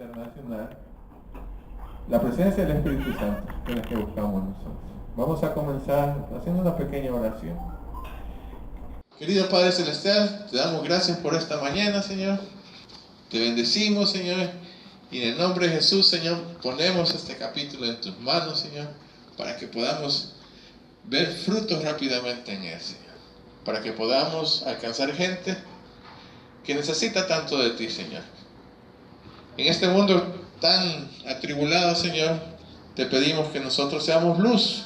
internacional, la presencia del Espíritu Santo, que es la que buscamos nosotros. Vamos a comenzar haciendo una pequeña oración. Querido Padre Celestial, te damos gracias por esta mañana, Señor. Te bendecimos, Señor. Y en el nombre de Jesús, Señor, ponemos este capítulo en tus manos, Señor, para que podamos ver frutos rápidamente en él, Señor. Para que podamos alcanzar gente que necesita tanto de ti, Señor. En este mundo tan atribulado, Señor, te pedimos que nosotros seamos luz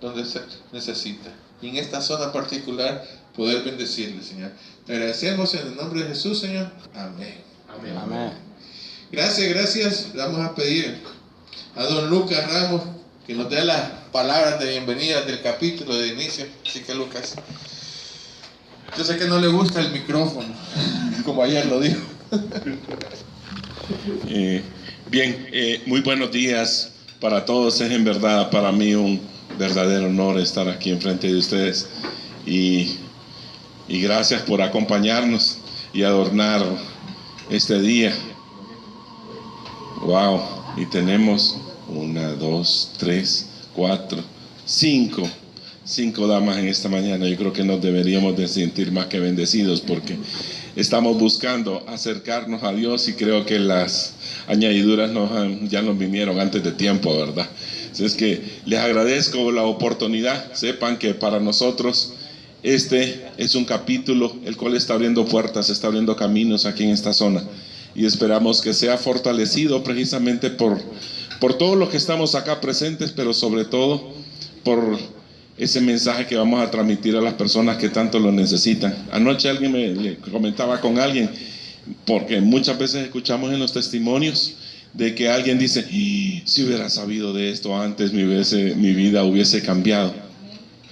donde se necesita. Y en esta zona particular, poder bendecirle, Señor. Te agradecemos en el nombre de Jesús, Señor. Amén. Amén. Amén. Gracias. Vamos a pedir a don Lucas Ramos que nos dé las palabras de bienvenida del capítulo de inicio. Así que, Lucas, yo sé que no le gusta el micrófono, como ayer lo dijo. Muy buenos días para todos. Es en verdad para mí un verdadero honor estar aquí enfrente de ustedes y gracias por acompañarnos y adornar este día. Wow, y tenemos 1, 2, 3, 4, 5 damas en esta mañana. Yo creo que nos deberíamos de sentir más que bendecidos porque estamos buscando acercarnos a Dios y creo que las añadiduras ya nos vinieron antes de tiempo, ¿verdad? Así es que les agradezco la oportunidad. Sepan que para nosotros este es un capítulo el cual está abriendo puertas, está abriendo caminos aquí en esta zona y esperamos que sea fortalecido precisamente por todos los que estamos acá presentes, pero sobre todo por ese mensaje que vamos a transmitir a las personas que tanto lo necesitan. Anoche alguien le comentaba con alguien, porque muchas veces escuchamos en los testimonios de que alguien dice: si hubiera sabido de esto antes, mi vida hubiese cambiado.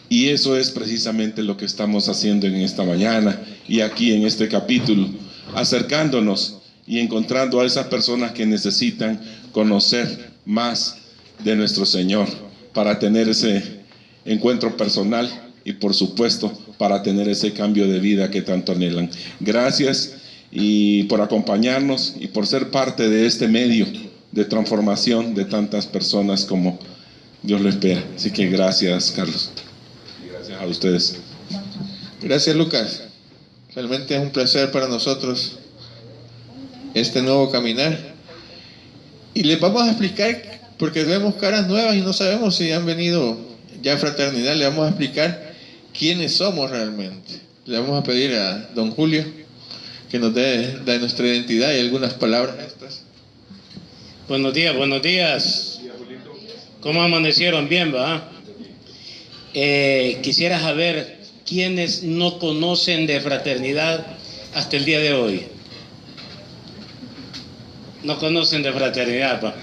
Y eso es precisamente lo que estamos haciendo en esta mañana y aquí en este capítulo, acercándonos y encontrando a esas personas que necesitan conocer más de nuestro Señor para tener ese encuentro personal y por supuesto para tener ese cambio de vida que tanto anhelan. Gracias y por acompañarnos y por ser parte de este medio de transformación de tantas personas como Dios lo espera. Así que gracias, Carlos, y gracias a ustedes. Gracias, Lucas. Realmente es un placer para nosotros este nuevo caminar. Y les vamos a explicar, porque vemos caras nuevas y no sabemos si han venido ya a Fraternidad. Le vamos a explicar quiénes somos realmente. Le vamos a pedir a don Julio que nos dé nuestra identidad y algunas palabras extras. Buenos días. ¿Cómo amanecieron? Bien, ¿va? Quisiera saber quiénes no conocen de Fraternidad hasta el día de hoy. No conocen de Fraternidad, ¿va?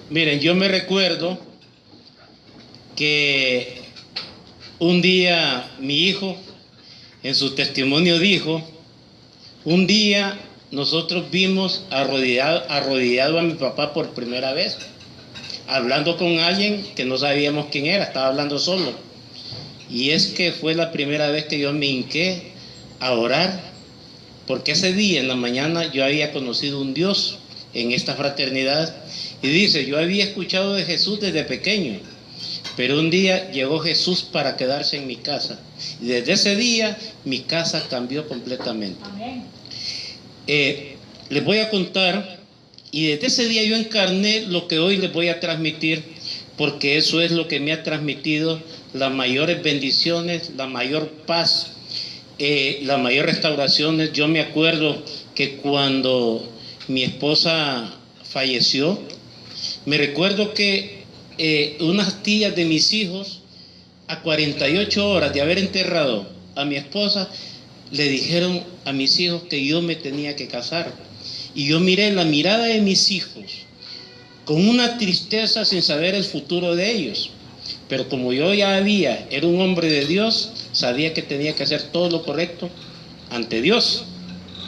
Miren, yo me recuerdo que un día mi hijo en su testimonio dijo: un día nosotros vimos arrodillado a mi papá por primera vez, hablando con alguien que no sabíamos quién era, estaba hablando solo. Y es que fue la primera vez que yo me hinqué a orar, porque ese día en la mañana yo había conocido un Dios en esta fraternidad. Y dice: yo había escuchado de Jesús desde pequeño, pero un día llegó Jesús para quedarse en mi casa. Y desde ese día mi casa cambió completamente. Amén. Les voy a contar, y desde ese día yo encarné lo que hoy les voy a transmitir, porque eso es lo que me ha transmitido las mayores bendiciones, la mayor paz, las mayores restauraciones. Yo me acuerdo que cuando mi esposa falleció, me recuerdo que unas tías de mis hijos, a 48 horas de haber enterrado a mi esposa, le dijeron a mis hijos que yo me tenía que casar. Y yo miré la mirada de mis hijos con una tristeza sin saber el futuro de ellos. Pero como yo ya era un hombre de Dios, sabía que tenía que hacer todo lo correcto ante Dios.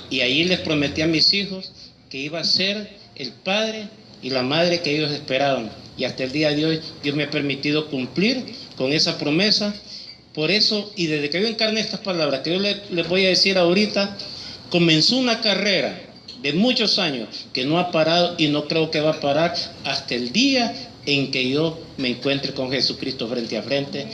Y ahí les prometí a mis hijos que iba a ser el padre y la madre que ellos esperaban. Y hasta el día de hoy Dios me ha permitido cumplir con esa promesa. Por eso, y desde que yo encarné estas palabras que yo les voy a decir ahorita, comenzó una carrera de muchos años que no ha parado y no creo que va a parar hasta el día en que yo me encuentre con Jesucristo frente a frente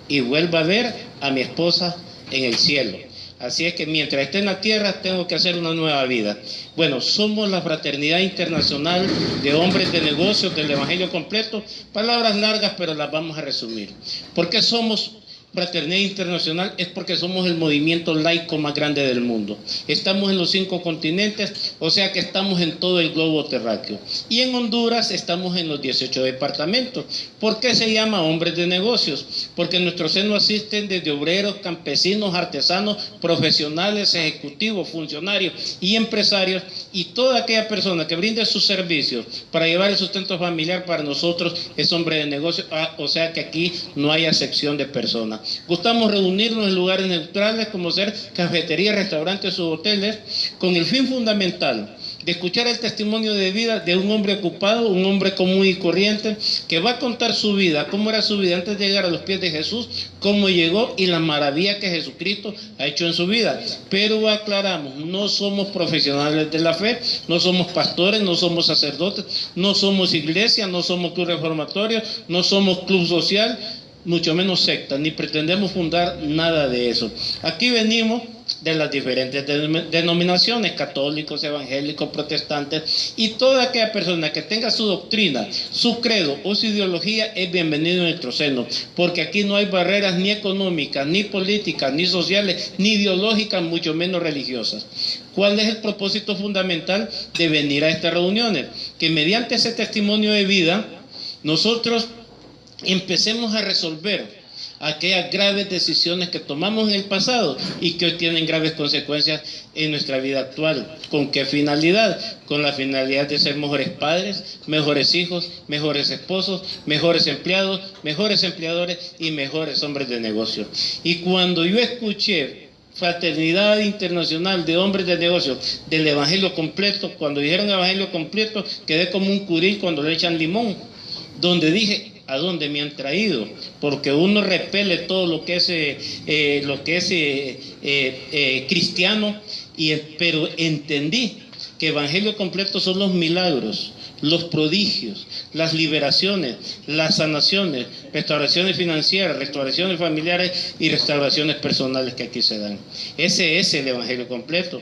y vuelva a ver a mi esposa en el cielo. Así es que mientras esté en la tierra tengo que hacer una nueva vida. Bueno, somos la Fraternidad Internacional de Hombres de Negocios del Evangelio Completo. Palabras largas, pero las vamos a resumir. ¿Por qué somos Fraternidad Internacional? Es porque somos el movimiento laico más grande del mundo. Estamos en los 5 continentes, o sea que estamos en todo el globo terráqueo. Y en Honduras estamos en los 18 departamentos. ¿Por qué se llama Hombres de Negocios? Porque en nuestro seno asisten desde obreros, campesinos, artesanos, profesionales, ejecutivos, funcionarios y empresarios, y toda aquella persona que brinde sus servicios para llevar el sustento familiar para nosotros es hombre de negocios, o sea que aquí no hay acepción de personas. Gustamos reunirnos en lugares neutrales como ser cafeterías, restaurantes o hoteles, con el fin fundamental de escuchar el testimonio de vida de un hombre ocupado, un hombre común y corriente, que va a contar su vida, cómo era su vida antes de llegar a los pies de Jesús, cómo llegó y la maravilla que Jesucristo ha hecho en su vida. Pero aclaramos, no somos profesionales de la fe, no somos pastores, no somos sacerdotes, no somos iglesia, no somos club reformatorio, no somos club social, mucho menos secta, ni pretendemos fundar nada de eso. Aquí venimos de las diferentes denominaciones, católicos, evangélicos, protestantes, y toda aquella persona que tenga su doctrina, su credo o su ideología es bienvenido en nuestro seno, porque aquí no hay barreras ni económicas, ni políticas, ni sociales, ni ideológicas, mucho menos religiosas. ¿Cuál es el propósito fundamental de venir a estas reuniones? Que mediante ese testimonio de vida, nosotros empecemos a resolver aquellas graves decisiones que tomamos en el pasado y que hoy tienen graves consecuencias en nuestra vida actual. ¿Con qué finalidad? Con la finalidad de ser mejores padres, mejores hijos, mejores esposos, mejores empleados, mejores empleadores y mejores hombres de negocio. Y cuando yo escuché Fraternidad Internacional de Hombres de Negocios del Evangelio Completo, cuando dijeron Evangelio Completo, quedé como un curil cuando le echan limón, donde dije, ¿a dónde me han traído? Porque uno repele todo lo que es cristiano, pero entendí que Evangelio Completo son los milagros, los prodigios, las liberaciones, las sanaciones, restauraciones financieras, restauraciones familiares y restauraciones personales que aquí se dan. Ese es el Evangelio Completo.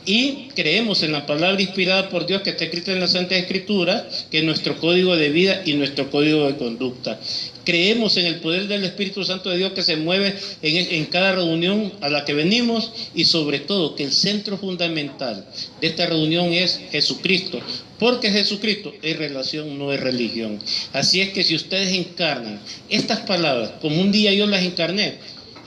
Y creemos en la palabra inspirada por Dios que está escrita en la Santa Escritura, que es nuestro código de vida y nuestro código de conducta. Creemos en el poder del Espíritu Santo de Dios que se mueve en cada reunión a la que venimos, y sobre todo que el centro fundamental de esta reunión es Jesucristo, porque Jesucristo es relación, no es religión. Así es que si ustedes encarnan estas palabras como un día yo las encarné,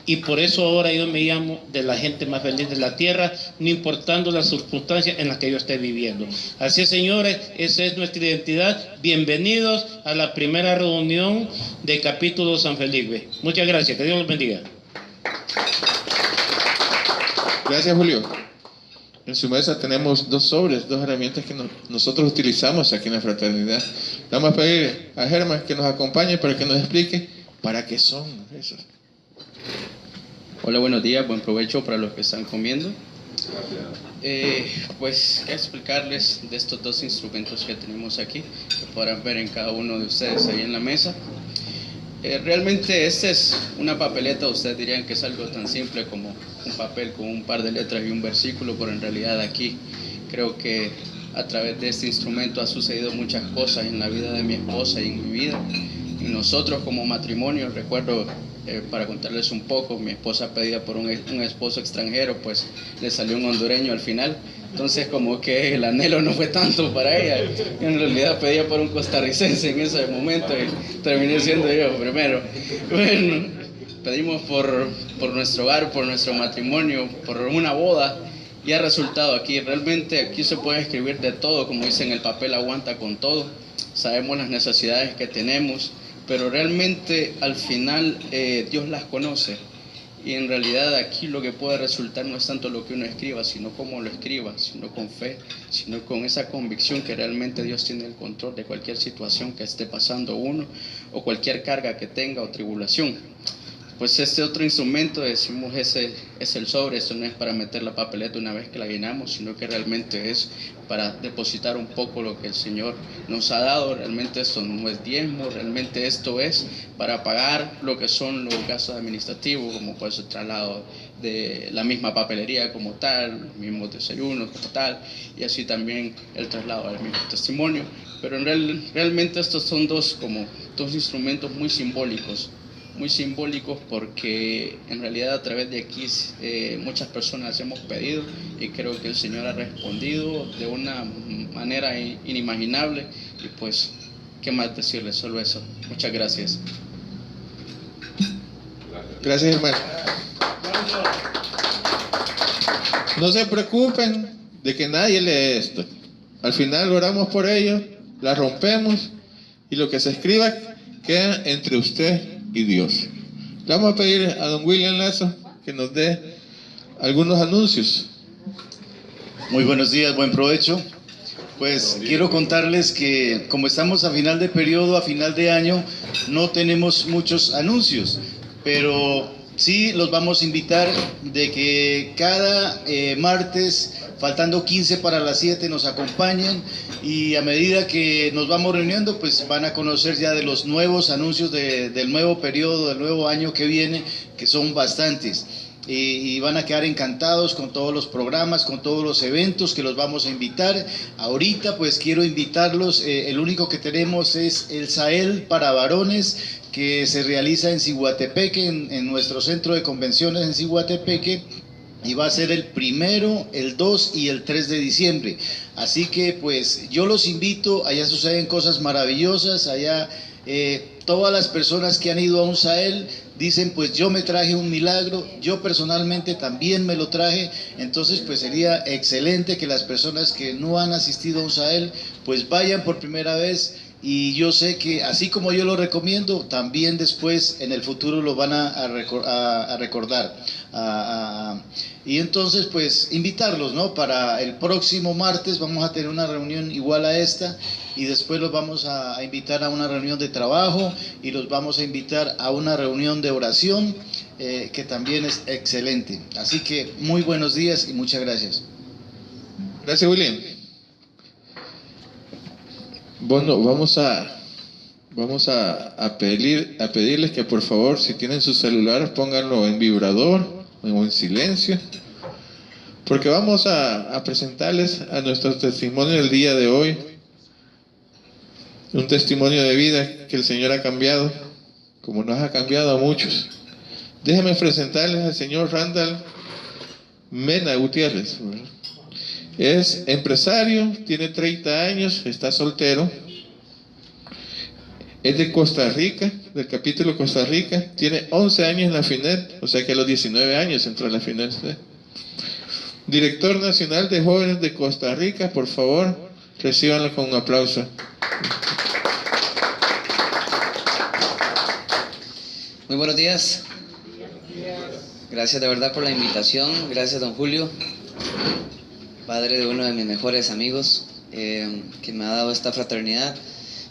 y por eso ahora yo me llamo de la gente más feliz de la tierra, no importando las circunstancias en las que yo esté viviendo. Así es, señores, esa es nuestra identidad. Bienvenidos a la primera reunión de Capítulo San Felipe. Muchas gracias, que Dios los bendiga. Gracias, Julio. En su mesa tenemos 2 sobres, 2 herramientas que nosotros utilizamos aquí en la fraternidad. Vamos a pedir a Germán que nos acompañe para que nos explique para qué son esos. Hola, buenos días, buen provecho para los que están comiendo. Pues quiero explicarles de estos 2 instrumentos que tenemos aquí, que podrán ver en cada uno de ustedes ahí en la mesa. Realmente esta es una papeleta. Ustedes dirían que es algo tan simple como un papel con un par de letras y un versículo, pero en realidad aquí creo que a través de este instrumento ha sucedido muchas cosas en la vida de mi esposa y en mi vida. Y nosotros como matrimonio, recuerdo, para contarles un poco, mi esposa pedía por un esposo extranjero, pues le salió un hondureño al final. Entonces como que el anhelo no fue tanto para ella, en realidad pedía por un costarricense en ese momento y terminé siendo yo primero. Bueno, pedimos por nuestro hogar, por nuestro matrimonio, por una boda, y ha resultado aquí. Realmente aquí se puede escribir de todo, como dicen, el papel aguanta con todo. Sabemos las necesidades que tenemos, pero realmente al final Dios las conoce. Y en realidad aquí lo que puede resultar no es tanto lo que uno escriba, sino cómo lo escriba, sino con fe, sino con esa convicción que realmente Dios tiene el control de cualquier situación que esté pasando uno, o cualquier carga que tenga o tribulación. Pues este otro instrumento, decimos, ese es el sobre. Esto no es para meter la papeleta una vez que la llenamos, sino que realmente es para depositar un poco lo que el Señor nos ha dado. Realmente esto no es diezmo, realmente esto es para pagar lo que son los gastos administrativos, como puede ser el traslado de la misma papelería como tal, los mismos desayunos como tal, y así también el traslado del mismo testimonio. Pero realmente estos son dos instrumentos muy simbólicos porque en realidad a través de aquí muchas personas hemos pedido y creo que el Señor ha respondido de una manera inimaginable y pues, ¿qué más decirles? Solo eso. Muchas gracias. Gracias, hermano. No se preocupen de que nadie lee esto. Al final oramos por ellos, la rompemos y lo que se escriba queda entre usted y Dios. Le vamos a pedir a don William Lazo que nos dé algunos anuncios. Muy buenos días, buen provecho. Pues quiero contarles que como estamos a final de periodo, a final de año, no tenemos muchos anuncios, pero sí los vamos a invitar de que cada martes, faltando 15 para las 7, nos acompañen y a medida que nos vamos reuniendo, pues van a conocer ya de los nuevos anuncios del nuevo periodo, del nuevo año que viene, que son bastantes. Y van a quedar encantados con todos los programas, con todos los eventos que los vamos a invitar. Ahorita pues quiero invitarlos, el único que tenemos es el Sahel para varones, que se realiza en Ciguatepeque, en nuestro centro de convenciones en Ciguatepeque, y va a ser el 1, el 2 y el 3 de diciembre. Así que pues yo los invito, allá suceden cosas maravillosas, allá todas las personas que han ido a un Sahel dicen, pues yo me traje un milagro, yo personalmente también me lo traje. Entonces pues sería excelente que las personas que no han asistido a un Sahel pues vayan por primera vez, y yo sé que así como yo lo recomiendo, también después en el futuro lo van a recordar. Y entonces pues invitarlos, ¿no? Para el próximo martes vamos a tener una reunión igual a esta, y después los vamos a invitar a una reunión de trabajo y los vamos a invitar a una reunión de oración, que también es excelente. Así que muy buenos días y muchas gracias. Gracias, William. Bueno, vamos a pedirles que por favor, si tienen sus celulares, pónganlo en vibrador o en silencio, porque vamos a presentarles a nuestro testimonio del día de hoy, un testimonio de vida que el Señor ha cambiado, como nos ha cambiado a muchos. Déjenme presentarles al señor Randall Mena Gutiérrez. Es empresario, tiene 30 años, está soltero, es de Costa Rica, del capítulo Costa Rica, tiene 11 años en la FINET, o sea que a los 19 años entró a la FINET. Director Nacional de Jóvenes de Costa Rica, por favor, recíbanlo con un aplauso. Muy buenos días. Gracias de verdad por la invitación, gracias don Julio, padre de uno de mis mejores amigos, que me ha dado esta fraternidad,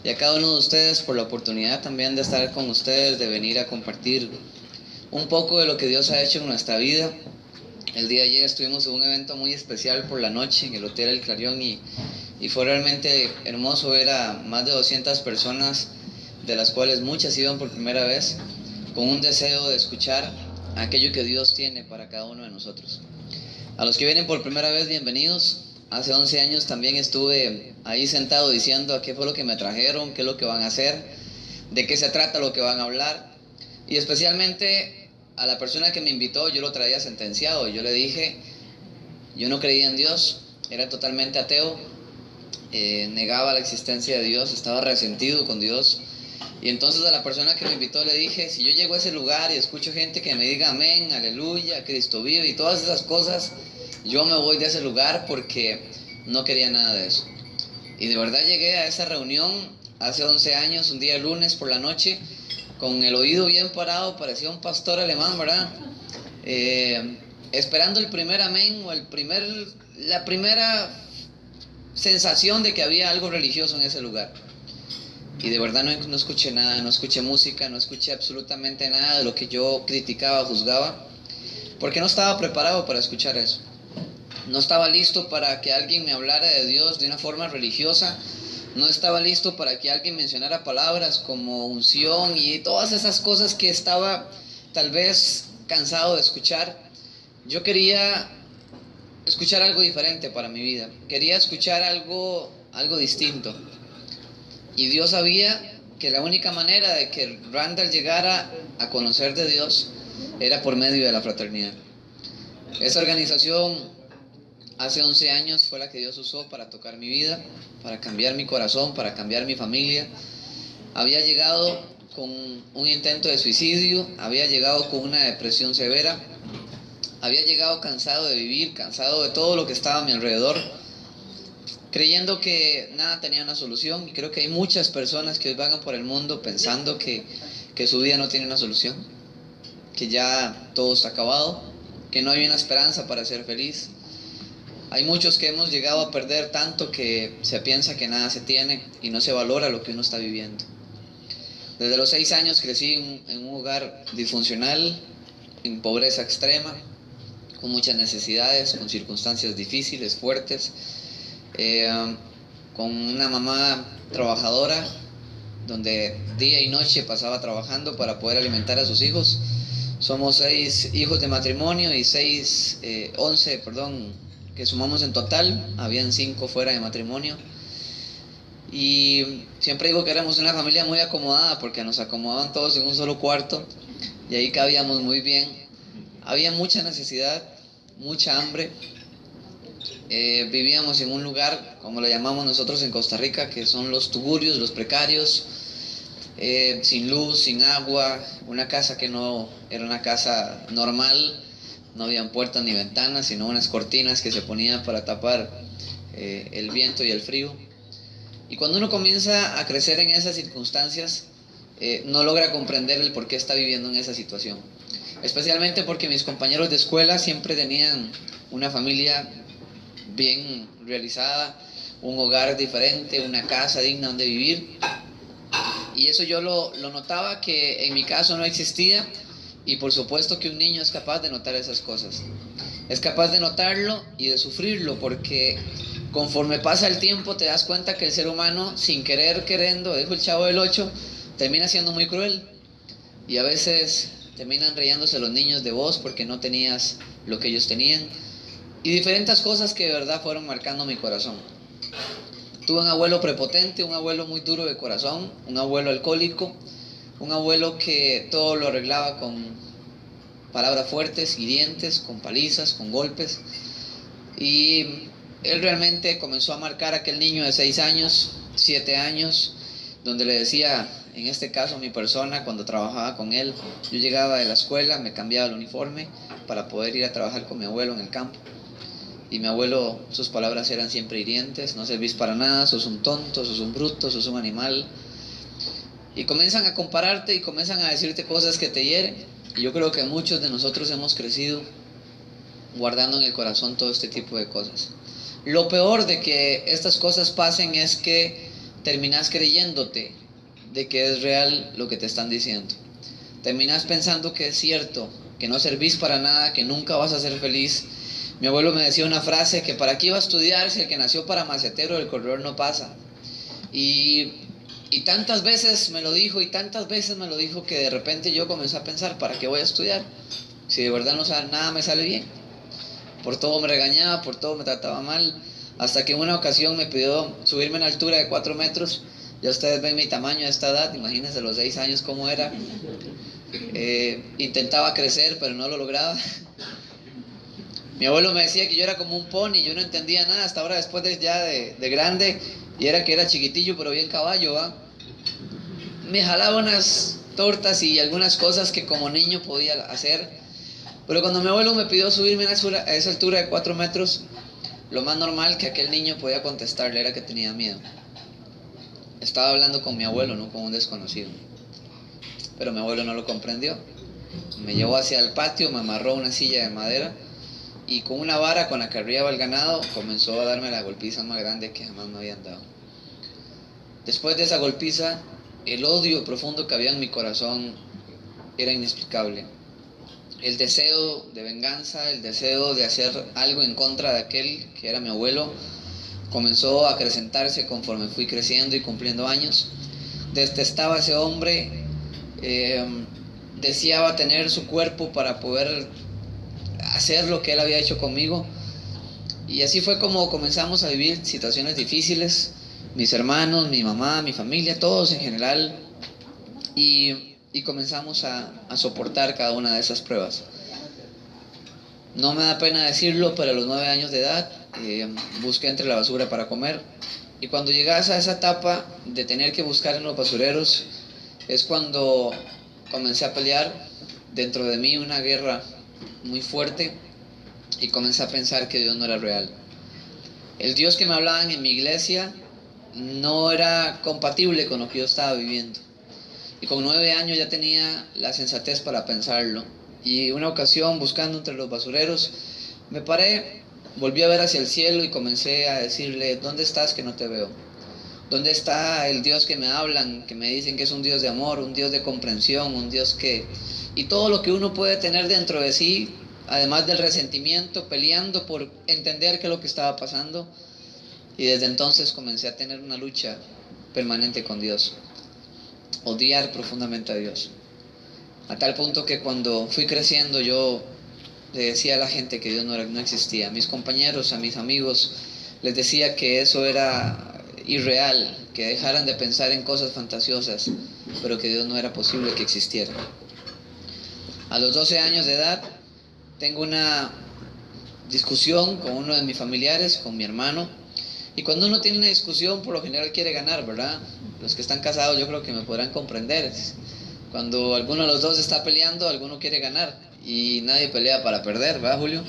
y a cada uno de ustedes por la oportunidad también de estar con ustedes, de venir a compartir un poco de lo que Dios ha hecho en nuestra vida. El día de ayer estuvimos en un evento muy especial por la noche en el Hotel El Clarion, y fue realmente hermoso ver a más de 200 personas, de las cuales muchas iban por primera vez, con un deseo de escuchar aquello que Dios tiene para cada uno de nosotros. A los que vienen por primera vez, bienvenidos. Hace 11 años también estuve ahí sentado diciendo a qué fue lo que me trajeron, qué es lo que van a hacer, de qué se trata lo que van a hablar. Y especialmente a la persona que me invitó, yo lo traía sentenciado. Yo le dije, yo no creía en Dios, era totalmente ateo, negaba la existencia de Dios, estaba resentido con Dios. Y entonces a la persona que me invitó le dije, si yo llego a ese lugar y escucho gente que me diga amén, aleluya, Cristo vive y todas esas cosas, yo me voy de ese lugar, porque no quería nada de eso. Y de verdad llegué a esa reunión hace 11 años, un día lunes por la noche, con el oído bien parado, parecía un pastor alemán, ¿verdad? Esperando el primer amén o la primera sensación de que había algo religioso en ese lugar. y de verdad no escuché nada, no escuché música, no escuché absolutamente nada de lo que yo criticaba, juzgaba, porque no estaba preparado para escuchar eso. No estaba listo para que alguien me hablara de Dios de una forma religiosa. No estaba listo para que alguien mencionara palabras como unción y todas esas cosas que estaba tal vez cansado de escuchar. Yo quería escuchar algo diferente para mi vida. Quería escuchar algo distinto. Y Dios sabía que la única manera de que Randall llegara a conocer de Dios era por medio de la fraternidad. Esa organización hace 11 años fue la que Dios usó para tocar mi vida, para cambiar mi corazón, para cambiar mi familia. Había llegado con un intento de suicidio, había llegado con una depresión severa, había llegado cansado de vivir, cansado de todo lo que estaba a mi alrededor, creyendo que nada tenía una solución. Y creo que hay muchas personas que hoy vagan por el mundo pensando que su vida no tiene una solución, que ya todo está acabado, que no hay una esperanza para ser feliz. Hay muchos que hemos llegado a perder tanto que se piensa que nada se tiene y no se valora lo que uno está viviendo. Desde los 6 años crecí en un hogar disfuncional, en pobreza extrema, con muchas necesidades, con circunstancias difíciles, fuertes, con una mamá trabajadora, donde día y noche pasaba trabajando para poder alimentar a sus hijos. Somos 6 hijos de matrimonio y 11 que sumamos en total. Habían 5 fuera de matrimonio. Y siempre digo que éramos una familia muy acomodada, porque nos acomodaban todos en un solo cuarto y ahí cabíamos muy bien. Había mucha necesidad, mucha hambre. Vivíamos en un lugar, como lo llamamos nosotros en Costa Rica, que son los tugurios, los precarios, sin luz, sin agua, una casa que no era una casa normal. No habían puertas ni ventanas, sino unas cortinas que se ponían para tapar el viento y el frío. Y cuando uno comienza a crecer en esas circunstancias, no logra comprender el por qué está viviendo en esa situación. Especialmente porque mis compañeros de escuela siempre tenían una familia bien realizada, un hogar diferente, una casa digna donde vivir. Y eso yo lo notaba que en mi caso no existía. Y por supuesto que un niño es capaz de notar esas cosas. Es capaz de notarlo y de sufrirlo, porque conforme pasa el tiempo te das cuenta que el ser humano, sin querer queriendo, dijo el Chavo del 8, termina siendo muy cruel. Y a veces terminan riéndose los niños de vos porque no tenías lo que ellos tenían. Y diferentes cosas que de verdad fueron marcando mi corazón. Tuve un abuelo prepotente, un abuelo muy duro de corazón, un abuelo alcohólico, un abuelo que todo lo arreglaba con palabras fuertes, hirientes, con palizas, con golpes. Y él realmente comenzó a marcar a aquel niño de 6 años, 7 años, donde le decía, en este caso a mi persona, cuando trabajaba con él, yo llegaba de la escuela, me cambiaba el uniforme para poder ir a trabajar con mi abuelo en el campo. Y mi abuelo, sus palabras eran siempre hirientes: no servís para nada, sos un tonto, sos un bruto, sos un animal. Y comienzan a compararte y comienzan a decirte cosas que te hieren. Y yo creo que muchos de nosotros hemos crecido guardando en el corazón todo este tipo de cosas. Lo peor de que estas cosas pasen es que terminas creyéndote de que es real lo que te están diciendo. Terminas pensando que es cierto, que no servís para nada, que nunca vas a ser feliz. Mi abuelo me decía una frase: que para qué iba a estudiar si el que nació para macetero del corredor no pasa. Y tantas veces me lo dijo, que de repente yo comencé a pensar: ¿para qué voy a estudiar? Si de verdad nada me sale bien. Por todo me regañaba, por todo me trataba mal, hasta que en una ocasión me pidió subirme a una altura de 4 metros. Ya ustedes ven mi tamaño a esta edad, imagínense los 6 años cómo era. Intentaba crecer, pero no lo lograba. Mi abuelo me decía que yo era como un pony, yo no entendía nada hasta ahora, después de grande, y era que era chiquitillo pero bien caballo, ¿va? Me jalaba unas tortas y algunas cosas que como niño podía hacer, pero cuando mi abuelo me pidió subirme a esa altura de 4 metros, lo más normal que aquel niño podía contestarle era que tenía miedo. Estaba hablando con mi abuelo, no con un desconocido. Pero mi abuelo no lo comprendió. Me llevó hacia el patio, me amarró una silla de madera y con una vara con la que arriaba el ganado comenzó a darme la golpiza más grande que jamás me habían dado. Después de esa golpiza, el odio profundo que había en mi corazón era inexplicable. El deseo de venganza, el deseo de hacer algo en contra de aquel que era mi abuelo, comenzó a acrecentarse conforme fui creciendo y cumpliendo años. Detestaba a ese hombre, deseaba tener su cuerpo para poder hacer lo que él había hecho conmigo. Y así fue como comenzamos a vivir situaciones difíciles, mis hermanos, mi mamá, mi familia, todos en general, y comenzamos a soportar cada una de esas pruebas. No me da pena decirlo, pero a los 9 años de edad busqué entre la basura para comer, y cuando llegas a esa etapa de tener que buscar en los basureros, es cuando comencé a pelear dentro de mí una guerra muy fuerte, y comencé a pensar que Dios no era real. El Dios que me hablaban en mi iglesia no era compatible con lo que yo estaba viviendo. Y con 9 años ya tenía la sensatez para pensarlo. Y una ocasión, buscando entre los basureros, me paré, volví a ver hacia el cielo y comencé a decirle: ¿dónde estás que no te veo? ¿Dónde está el Dios que me hablan, que me dicen que es un Dios de amor, un Dios de comprensión, un Dios que... Y todo lo que uno puede tener dentro de sí, además del resentimiento, peleando por entender qué es lo que estaba pasando. Y desde entonces comencé a tener una lucha permanente con Dios, odiar profundamente a Dios, a tal punto que cuando fui creciendo yo le decía a la gente que Dios no existía. A mis compañeros, a mis amigos, les decía que eso era irreal, que dejaran de pensar en cosas fantasiosas, pero que Dios no era posible que existiera. A los 12 años de edad tengo una discusión con uno de mis familiares, con mi hermano, y cuando uno tiene una discusión por lo general quiere ganar, ¿verdad? Los que están casados yo creo que me podrán comprender. Cuando alguno de los dos está peleando, alguno quiere ganar, y nadie pelea para perder, ¿verdad, Julio?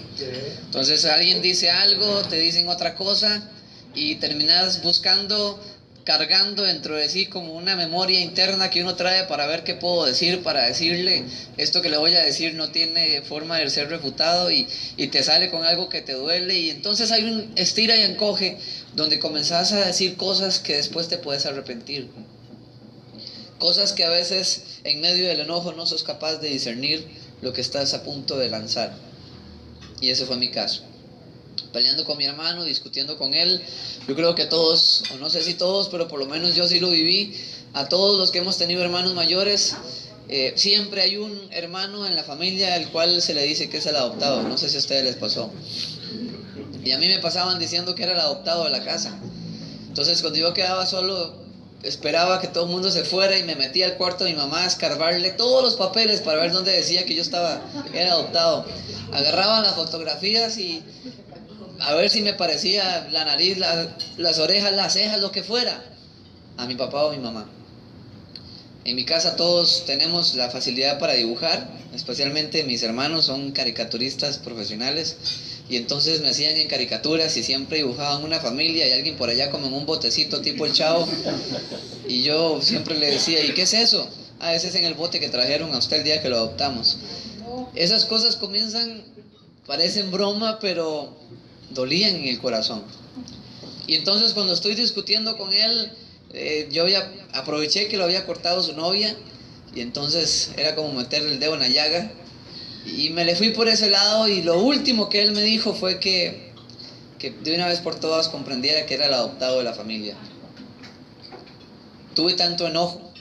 Entonces alguien dice algo, te dicen otra cosa, y terminas buscando, cargando dentro de sí como una memoria interna que uno trae para ver qué puedo decir, para decirle: esto que le voy a decir no tiene forma de ser refutado, y te sale con algo que te duele, y entonces hay un estira y encoge donde comenzás a decir cosas que después te puedes arrepentir, cosas que a veces en medio del enojo no sos capaz de discernir lo que estás a punto de lanzar. Y ese fue mi caso, peleando con mi hermano, discutiendo con él. Yo creo que todos, o no sé si todos, pero por lo menos yo sí lo viví. A todos los que hemos tenido hermanos mayores, siempre hay un hermano en la familia al cual se le dice que es el adoptado. No sé si a ustedes les pasó. Y a mí me pasaban diciendo que era el adoptado de la casa. Entonces cuando yo quedaba solo, esperaba que todo el mundo se fuera y me metía al cuarto de mi mamá a escarbarle todos los papeles para ver dónde decía que yo era adoptado. Agarraba las fotografías y a ver si me parecía la nariz, las orejas, las cejas, lo que fuera, a mi papá o mi mamá. En mi casa todos tenemos la facilidad para dibujar, especialmente mis hermanos son caricaturistas profesionales, y entonces me hacían en caricaturas y siempre dibujaban una familia y alguien por allá como en un botecito tipo el Chavo, y yo siempre le decía: ¿y qué es eso? Ah, ese es en el bote que trajeron a usted el día que lo adoptamos. Esas cosas parecen broma, pero dolían en el corazón. Y entonces cuando estoy discutiendo con él, yo ya aproveché que lo había cortado su novia, y entonces era como meter el dedo en la llaga, y me le fui por ese lado, y lo último que él me dijo fue que de una vez por todas comprendiera que era el adoptado de la familia. Tuve tanto enojo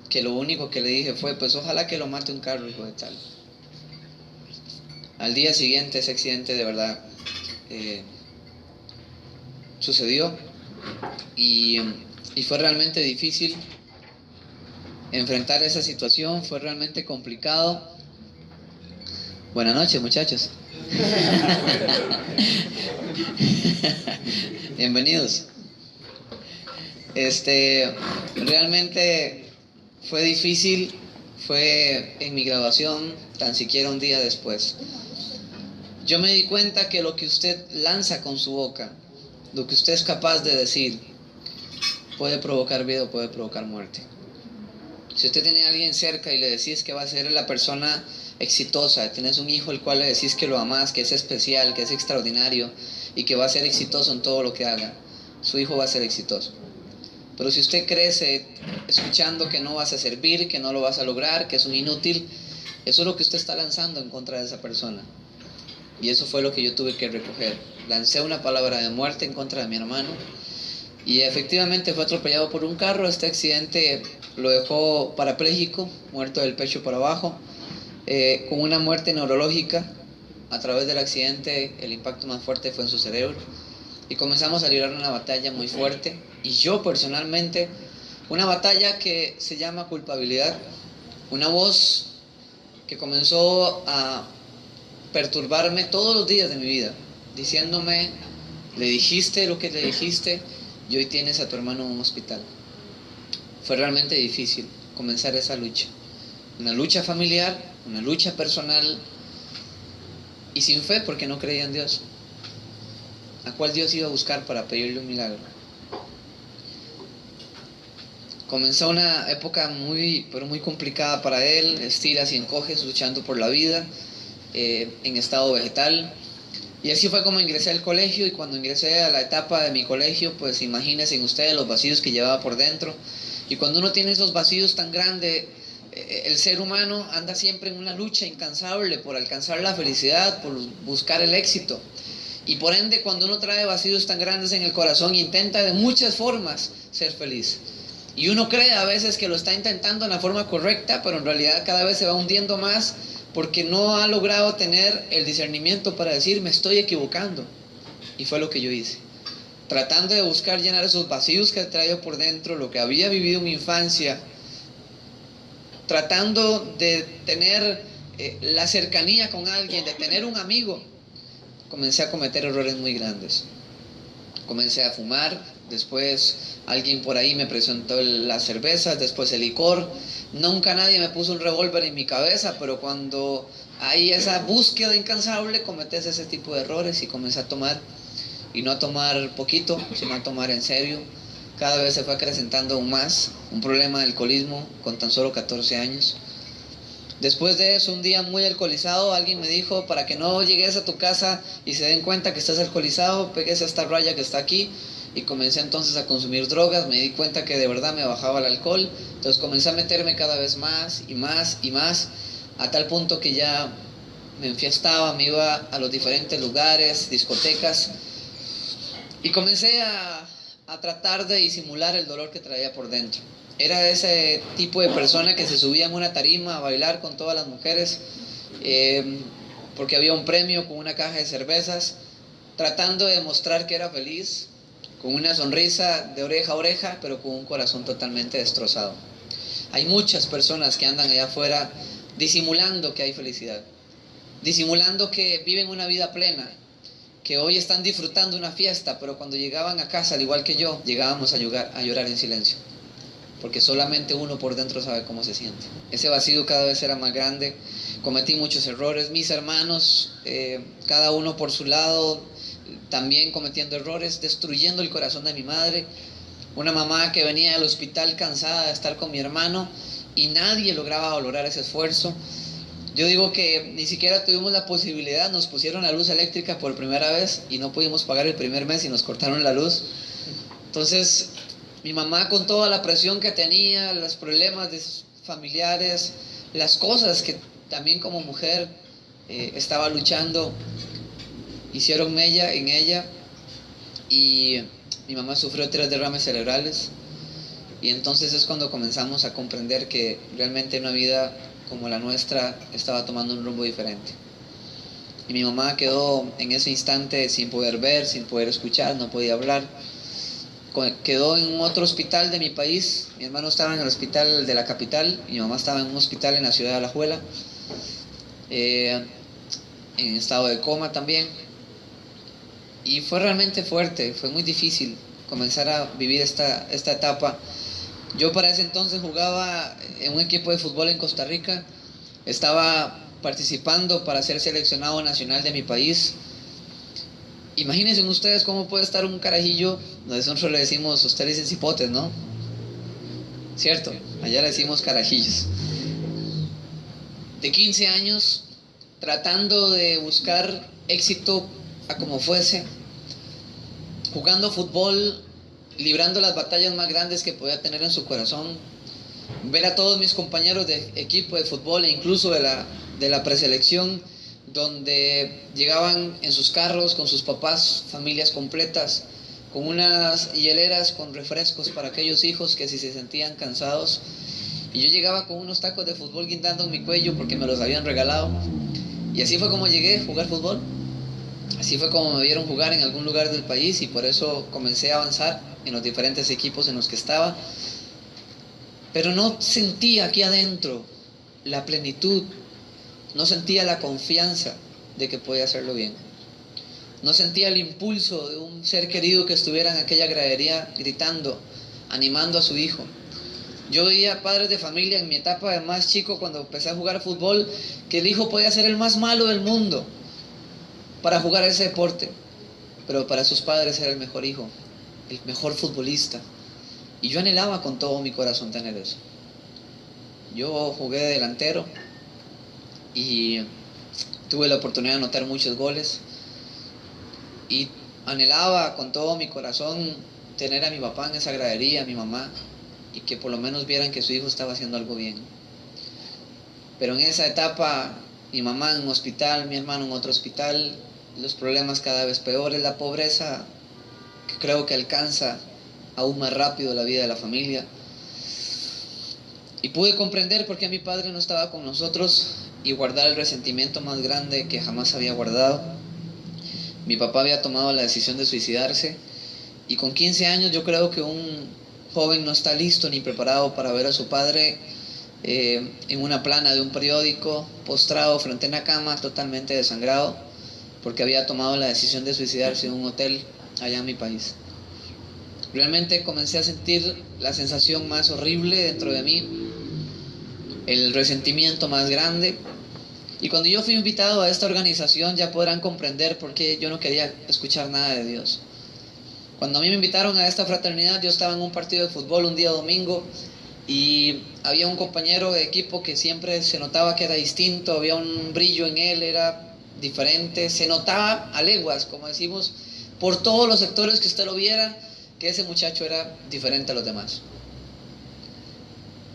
que lo único que le dije fue: pues ojalá que lo mate un carro, hijo de tal. Al día siguiente ese accidente de verdad sucedió, y fue realmente difícil enfrentar esa situación, fue realmente complicado. Buenas noches, muchachos. Bienvenidos. Realmente fue difícil, fue en mi graduación, tan siquiera un día después. Yo me di cuenta que lo que usted lanza con su boca, lo que usted es capaz de decir, puede provocar vida o puede provocar muerte. Si usted tiene a alguien cerca y le decís que va a ser la persona exitosa, tenés un hijo al cual le decís que lo amás, que es especial, que es extraordinario y que va a ser exitoso en todo lo que haga, su hijo va a ser exitoso. Pero si usted crece escuchando que no vas a servir, que no lo vas a lograr, que es un inútil, eso es lo que usted está lanzando en contra de esa persona. Y eso fue lo que yo tuve que recoger. Lancé una palabra de muerte en contra de mi hermano y efectivamente fue atropellado por un carro. Este accidente lo dejó parapléjico, muerto del pecho para abajo, con una muerte neurológica. A través del accidente el impacto más fuerte fue en su cerebro y comenzamos a librar una batalla muy fuerte, y yo personalmente, una batalla que se llama culpabilidad, una voz que comenzó a perturbarme todos los días de mi vida, diciéndome: le dijiste lo que le dijiste y hoy tienes a tu hermano en un hospital. Fue realmente difícil comenzar esa lucha, una lucha familiar, una lucha personal, y sin fe porque no creía en Dios. ¿A cuál Dios iba a buscar para pedirle un milagro? Comenzó una época pero muy complicada para él, estiras y encoges, luchando por la vida, en estado vegetal. Y así fue como ingresé al colegio, y cuando ingresé a la etapa de mi colegio, pues imagínense ustedes los vacíos que llevaba por dentro. Y cuando uno tiene esos vacíos tan grandes, el ser humano anda siempre en una lucha incansable por alcanzar la felicidad, por buscar el éxito. Y por ende, cuando uno trae vacíos tan grandes en el corazón, intenta de muchas formas ser feliz. Y uno cree a veces que lo está intentando en la forma correcta, pero en realidad cada vez se va hundiendo más porque no ha logrado tener el discernimiento para decir: me estoy equivocando. Y fue lo que yo hice, tratando de buscar llenar esos vacíos que traía por dentro, lo que había vivido en mi infancia, tratando de tener la cercanía con alguien, de tener un amigo. Comencé a cometer errores muy grandes. Comencé a fumar, después alguien por ahí me presentó las cervezas, después el licor. Nunca nadie me puso un revólver en mi cabeza, pero cuando hay esa búsqueda incansable, cometes ese tipo de errores y comencé a tomar. Y no a tomar poquito, sino a tomar en serio. Cada vez se fue acrecentando aún más un problema de alcoholismo con tan solo 14 años. Después de eso, un día muy alcoholizado, alguien me dijo: para que no llegues a tu casa y se den cuenta que estás alcoholizado, pegues a esta raya que está aquí. Y comencé entonces a consumir drogas. Me di cuenta que de verdad me bajaba el alcohol. Entonces comencé a meterme cada vez más y más y más, a tal punto que ya me enfiestaba, me iba a los diferentes lugares, discotecas, y comencé a tratar de disimular el dolor que traía por dentro. Era ese tipo de persona que se subía en una tarima a bailar con todas las mujeres, porque había un premio con una caja de cervezas, tratando de demostrar que era feliz, con una sonrisa de oreja a oreja, pero con un corazón totalmente destrozado. Hay muchas personas que andan allá afuera disimulando que hay felicidad, disimulando que viven una vida plena, que hoy están disfrutando una fiesta, pero cuando llegaban a casa, al igual que yo, llegábamos a llorar en silencio, porque solamente uno por dentro sabe cómo se siente. Ese vacío cada vez era más grande, cometí muchos errores, mis hermanos, cada uno por su lado, también cometiendo errores, destruyendo el corazón de mi madre, una mamá que venía del hospital cansada de estar con mi hermano, y nadie lograba valorar ese esfuerzo. Yo digo que ni siquiera tuvimos la posibilidad, nos pusieron la luz eléctrica por primera vez y no pudimos pagar el primer mes y nos cortaron la luz. Entonces, mi mamá, con toda la presión que tenía, los problemas familiares, las cosas que también como mujer estaba luchando, hicieron mella en ella, y mi mamá sufrió 3 derrames cerebrales. Y entonces es cuando comenzamos a comprender que realmente una vida como la nuestra estaba tomando un rumbo diferente. Y mi mamá quedó en ese instante sin poder ver, sin poder escuchar, no podía hablar. Quedó en otro hospital de mi país. Mi hermano estaba en el hospital de la capital, mi mamá estaba en un hospital en la ciudad de Alajuela, en estado de coma también. Y fue realmente fuerte, fue muy difícil comenzar a vivir esta etapa. Yo para ese entonces jugaba en un equipo de fútbol en Costa Rica, estaba participando para ser seleccionado nacional de mi país. Imagínense ustedes cómo puede estar un carajillo, nosotros le decimos, ustedes dicen cipotes, ¿no? ¿Cierto? Allá le decimos carajillos. De 15 años, tratando de buscar éxito a como fuese, jugando fútbol librando las batallas más grandes que podía tener en su corazón, ver a todos mis compañeros de equipo de fútbol e incluso de la preselección, donde llegaban en sus carros con sus papás, familias completas, con unas hieleras con refrescos para aquellos hijos que si se sentían cansados, y yo llegaba con unos tacos de fútbol guindando en mi cuello porque me los habían regalado. Y así fue como llegué a jugar fútbol, así fue como me vieron jugar en algún lugar del país, y por eso comencé a avanzar en los diferentes equipos en los que estaba. Pero no sentía aquí adentro la plenitud, no sentía la confianza de que podía hacerlo bien. No sentía el impulso de un ser querido que estuviera en aquella gradería gritando, animando a su hijo. Yo veía padres de familia en mi etapa de más chico, cuando empecé a jugar fútbol, que el hijo podía ser el más malo del mundo para jugar ese deporte, pero para sus padres era el mejor hijo, el mejor futbolista. Y yo anhelaba con todo mi corazón tener eso. Yo jugué de delantero y tuve la oportunidad de anotar muchos goles, y anhelaba con todo mi corazón tener a mi papá en esa gradería, a mi mamá, y que por lo menos vieran que su hijo estaba haciendo algo bien. Pero en esa etapa, mi mamá en un hospital, mi hermano en otro hospital, los problemas cada vez peores, la pobreza que creo que alcanza aún más rápido la vida de la familia. Y pude comprender por qué mi padre no estaba con nosotros y guardar el resentimiento más grande que jamás había guardado. Mi papá había tomado la decisión de suicidarse, y con 15 años yo creo que un joven no está listo ni preparado para ver a su padre en una plana de un periódico, postrado frente a una cama, totalmente desangrado, porque había tomado la decisión de suicidarse en un hotel allá en mi país. Realmente comencé a sentir la sensación más horrible dentro de mí, el resentimiento más grande. Y cuando yo fui invitado a esta organización, ya podrán comprender por qué yo no quería escuchar nada de Dios. Cuando a mí me invitaron a esta fraternidad, yo estaba en un partido de fútbol un día domingo, y había un compañero de equipo que siempre se notaba que era distinto, había un brillo en él, era diferente, se notaba a leguas, como decimos, por todos los sectores que usted lo viera, que ese muchacho era diferente a los demás.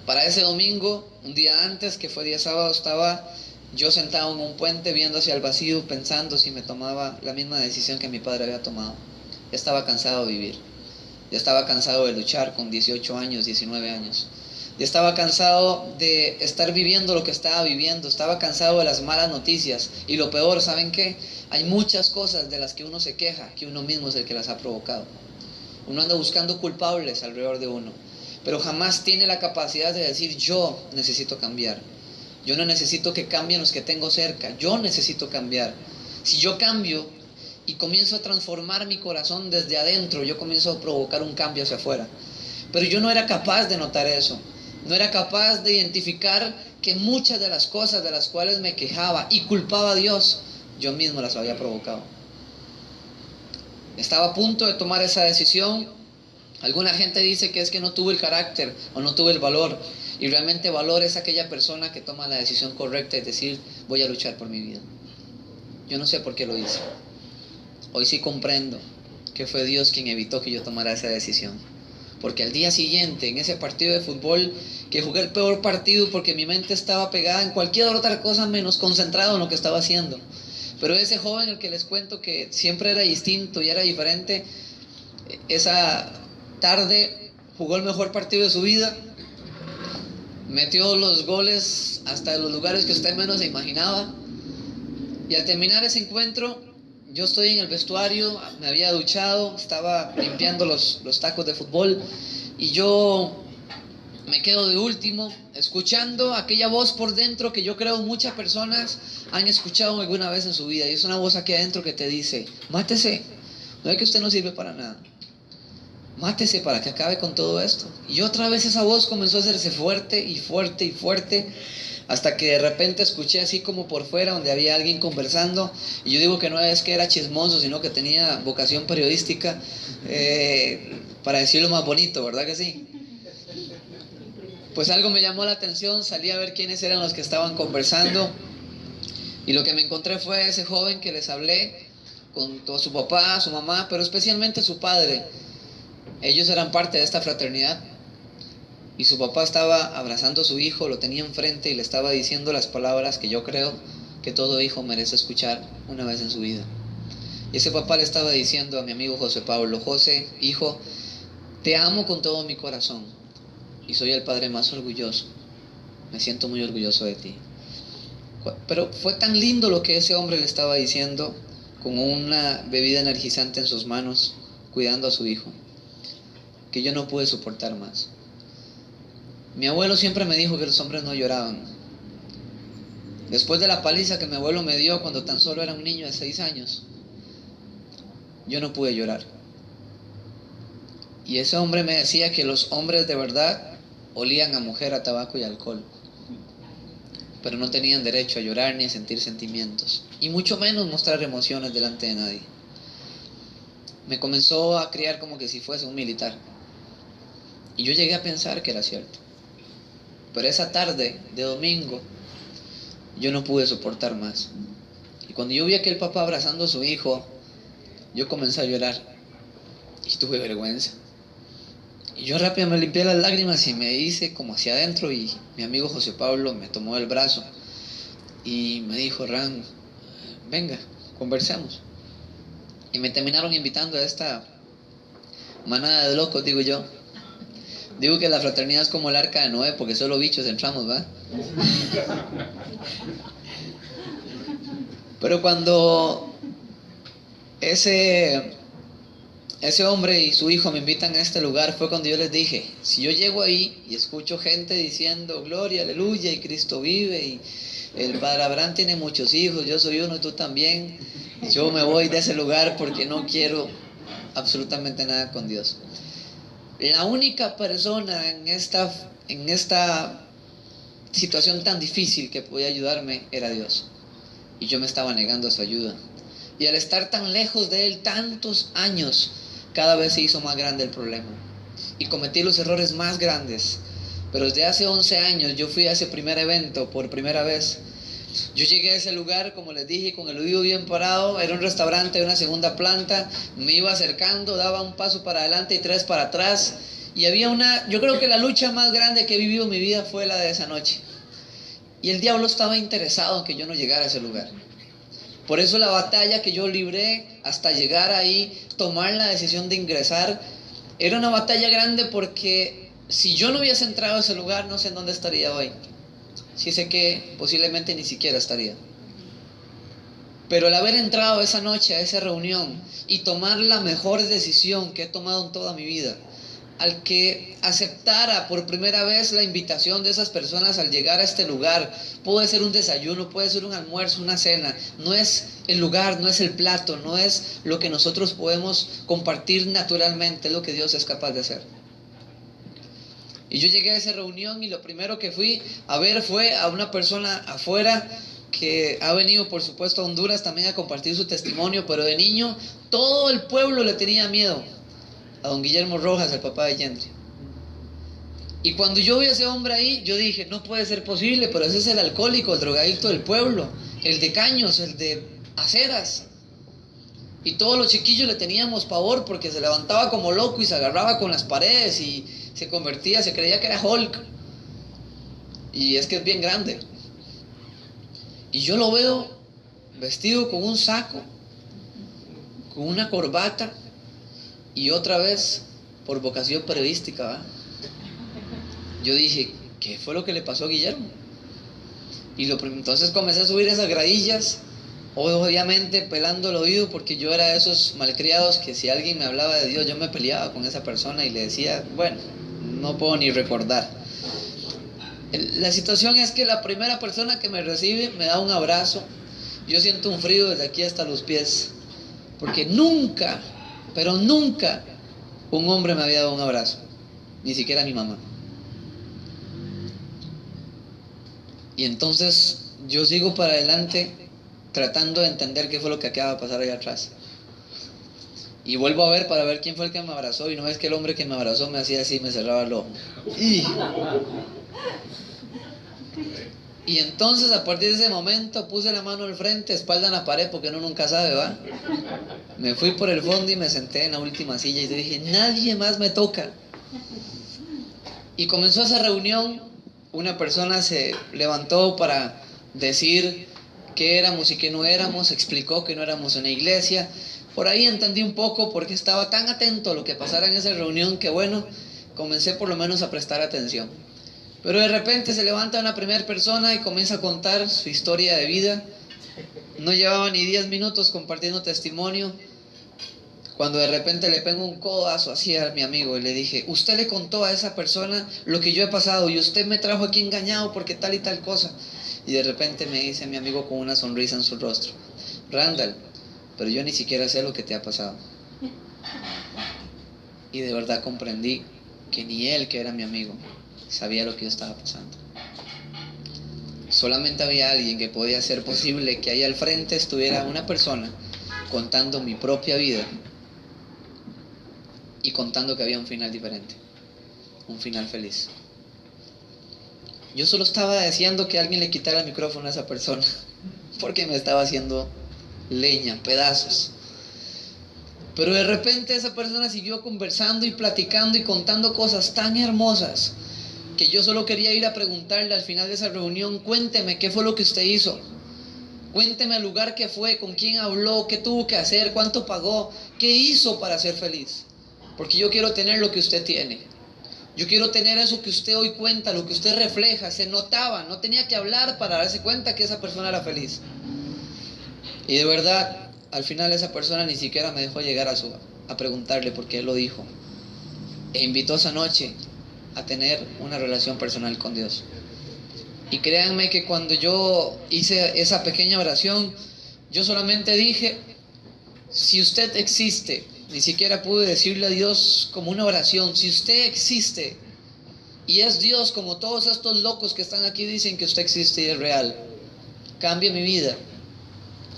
Para ese domingo, un día antes, que fue día sábado, estaba yo sentado en un puente viendo hacia el vacío, pensando si me tomaba la misma decisión que mi padre había tomado. Ya estaba cansado de vivir, ya estaba cansado de luchar con 18 años, 19 años. Ya estaba cansado de estar viviendo lo que estaba viviendo, estaba cansado de las malas noticias. Y lo peor, ¿saben qué? Hay muchas cosas de las que uno se queja, que uno mismo es el que las ha provocado. Uno anda buscando culpables alrededor de uno, pero jamás tiene la capacidad de decir: yo necesito cambiar. Yo no necesito que cambien los que tengo cerca, yo necesito cambiar. Si yo cambio y comienzo a transformar mi corazón desde adentro, yo comienzo a provocar un cambio hacia afuera. Pero yo no era capaz de notar eso. No era capaz de identificar que muchas de las cosas de las cuales me quejaba y culpaba a Dios, yo mismo las había provocado. Estaba a punto de tomar esa decisión. Alguna gente dice que es que no tuve el carácter o no tuve el valor. Y realmente valor es aquella persona que toma la decisión correcta y decir: voy a luchar por mi vida. Yo no sé por qué lo hice. Hoy sí comprendo que fue Dios quien evitó que yo tomara esa decisión. Porque al día siguiente, en ese partido de fútbol, que jugué el peor partido porque mi mente estaba pegada en cualquier otra cosa menos concentrado en lo que estaba haciendo. Pero ese joven, el que les cuento que siempre era distinto y era diferente, esa tarde jugó el mejor partido de su vida, metió los goles hasta los lugares que usted menos se imaginaba. Y al terminar ese encuentro, yo estoy en el vestuario, me había duchado, estaba limpiando los tacos de fútbol, y yo me quedo de último, escuchando aquella voz por dentro que yo creo muchas personas han escuchado alguna vez en su vida, y es una voz aquí adentro que te dice: mátese, no es que usted no sirve para nada, mátese para que acabe con todo esto. Y otra vez esa voz comenzó a hacerse fuerte y fuerte y fuerte, hasta que de repente escuché así como por fuera, donde había alguien conversando, y yo digo que no es que era chismoso, sino que tenía vocación periodística, para decirlo más bonito, ¿verdad que sí? Pues algo me llamó la atención, salí a ver quiénes eran los que estaban conversando, y lo que me encontré fue ese joven que les hablé, con todo su papá, su mamá, pero especialmente su padre. Ellos eran parte de esta fraternidad y su papá estaba abrazando a su hijo, lo tenía enfrente y le estaba diciendo las palabras que yo creo que todo hijo merece escuchar una vez en su vida. Y ese papá le estaba diciendo a mi amigo José Pablo: José, hijo, te amo con todo mi corazón y soy el padre más orgulloso. Me siento muy orgulloso de ti. Pero fue tan lindo lo que ese hombre le estaba diciendo, con una bebida energizante en sus manos, cuidando a su hijo, que yo no pude soportar más. Mi abuelo siempre me dijo que los hombres no lloraban. Después de la paliza que mi abuelo me dio cuando tan solo era un niño de 6 años, yo no pude llorar. Y ese hombre me decía que los hombres de verdad olían a mujer, a tabaco y alcohol, pero no tenían derecho a llorar ni a sentir sentimientos, y mucho menos mostrar emociones delante de nadie. Me comenzó a criar como que si fuese un militar, y yo llegué a pensar que era cierto. Pero esa tarde de domingo yo no pude soportar más, y cuando yo vi a aquel papá abrazando a su hijo, yo comencé a llorar y tuve vergüenza. Y yo rápido me limpié las lágrimas y me hice como hacia adentro, y mi amigo José Pablo me tomó el brazo y me dijo: Ran, venga, conversemos. Y me terminaron invitando a esta manada de locos, digo yo. Digo que la fraternidad es como el arca de Noé, porque solo bichos entramos, ¿va? Pero cuando ese hombre y su hijo me invitan a este lugar, fue cuando yo les dije: si yo llego ahí y escucho gente diciendo gloria, aleluya, y Cristo vive, y el Padre Abraham tiene muchos hijos, yo soy uno y tú también, yo me voy de ese lugar porque no quiero absolutamente nada con Dios. La única persona en esta situación tan difícil que podía ayudarme era Dios, y yo me estaba negando a su ayuda. Y al estar tan lejos de Él tantos años, cada vez se hizo más grande el problema y cometí los errores más grandes. Pero desde hace 11 años yo fui a ese primer evento por primera vez. Yo llegué a ese lugar, como les dije, con el oído bien parado. Era un restaurante de una segunda planta. Me iba acercando, daba un paso para adelante y 3 para atrás. Y había yo creo que la lucha más grande que he vivido en mi vida fue la de esa noche. Y el diablo estaba interesado en que yo no llegara a ese lugar. Por eso la batalla que yo libré hasta llegar ahí, tomar la decisión de ingresar, era una batalla grande, porque si yo no hubiese entrado a ese lugar, no sé en dónde estaría hoy. Sí sé que posiblemente ni siquiera estaría. Pero el haber entrado esa noche a esa reunión y tomar la mejor decisión que he tomado en toda mi vida, al que aceptara por primera vez la invitación de esas personas al llegar a este lugar, puede ser un desayuno, puede ser un almuerzo, una cena, no es el lugar, no es el plato, no es lo que nosotros podemos compartir naturalmente, es lo que Dios es capaz de hacer. Y yo llegué a esa reunión y lo primero que fui a ver fue a una persona afuera que ha venido, por supuesto, a Honduras también a compartir su testimonio, pero de niño todo el pueblo le tenía miedo a don Guillermo Rojas, el papá de Yendri. Y cuando yo vi a ese hombre ahí, yo dije: no puede ser posible, pero ese es el alcohólico, el drogadicto del pueblo, el de caños, el de aceras. Y todos los chiquillos le teníamos pavor porque se levantaba como loco y se agarraba con las paredes y se creía que era Hulk. Y es que es bien grande. Y yo lo veo vestido con un saco, con una corbata, y otra vez por vocación periodística, ¿va? Yo dije: ¿qué fue lo que le pasó a Guillermo? Y entonces comencé a subir esas gradillas, obviamente pelando el oído, porque yo era de esos malcriados que si alguien me hablaba de Dios, yo me peleaba con esa persona y le decía: bueno, no puedo ni recordar. La situación es que la primera persona que me recibe me da un abrazo. Yo siento un frío desde aquí hasta los pies, porque nunca, pero nunca, un hombre me había dado un abrazo, ni siquiera mi mamá. Y entonces yo sigo para adelante tratando de entender qué fue lo que acaba de pasar allá atrás. Y vuelvo a ver para ver quién fue el que me abrazó, y no es que el hombre que me abrazó me hacía así, me cerraba el ojo. Y entonces a partir de ese momento puse la mano al frente, espalda en la pared, porque uno nunca sabe, ¿va? Me fui por el fondo y me senté en la última silla y dije, nadie más me toca. Y comenzó esa reunión, una persona se levantó para decir qué éramos y qué no éramos, explicó que no éramos una iglesia. Por ahí entendí un poco porque estaba tan atento a lo que pasara en esa reunión que bueno, comencé por lo menos a prestar atención. Pero de repente se levanta una primera persona y comienza a contar su historia de vida. No llevaba ni 10 minutos compartiendo testimonio, cuando de repente le pego un codazo así a mi amigo y le dije, usted le contó a esa persona lo que yo he pasado y usted me trajo aquí engañado porque tal y tal cosa. Y de repente me dice mi amigo con una sonrisa en su rostro, Randall, pero yo ni siquiera sé lo que te ha pasado. Y de verdad comprendí que ni él, que era mi amigo, sabía lo que yo estaba pasando. Solamente había alguien que podía hacer posible que ahí al frente estuviera una persona contando mi propia vida y contando que había un final diferente, un final feliz. Yo solo estaba deseando que alguien le quitara el micrófono a esa persona, porque me estaba haciendo leña, pedazos. Pero de repente esa persona siguió conversando y platicando y contando cosas tan hermosas que yo solo quería ir a preguntarle al final de esa reunión, cuénteme qué fue lo que usted hizo, cuénteme al lugar que fue, con quién habló, qué tuvo que hacer, cuánto pagó, qué hizo para ser feliz. Porque yo quiero tener lo que usted tiene. Yo quiero tener eso que usted hoy cuenta, lo que usted refleja. Se notaba, no tenía que hablar para darse cuenta que esa persona era feliz. Y de verdad, al final esa persona ni siquiera me dejó llegar a preguntarle por qué él lo dijo. E invitó esa noche a tener una relación personal con Dios. Y créanme que cuando yo hice esa pequeña oración, yo solamente dije, si usted existe, ni siquiera pude decirle a Dios como una oración, si usted existe y es Dios como todos estos locos que están aquí dicen que usted existe y es real, cambie mi vida,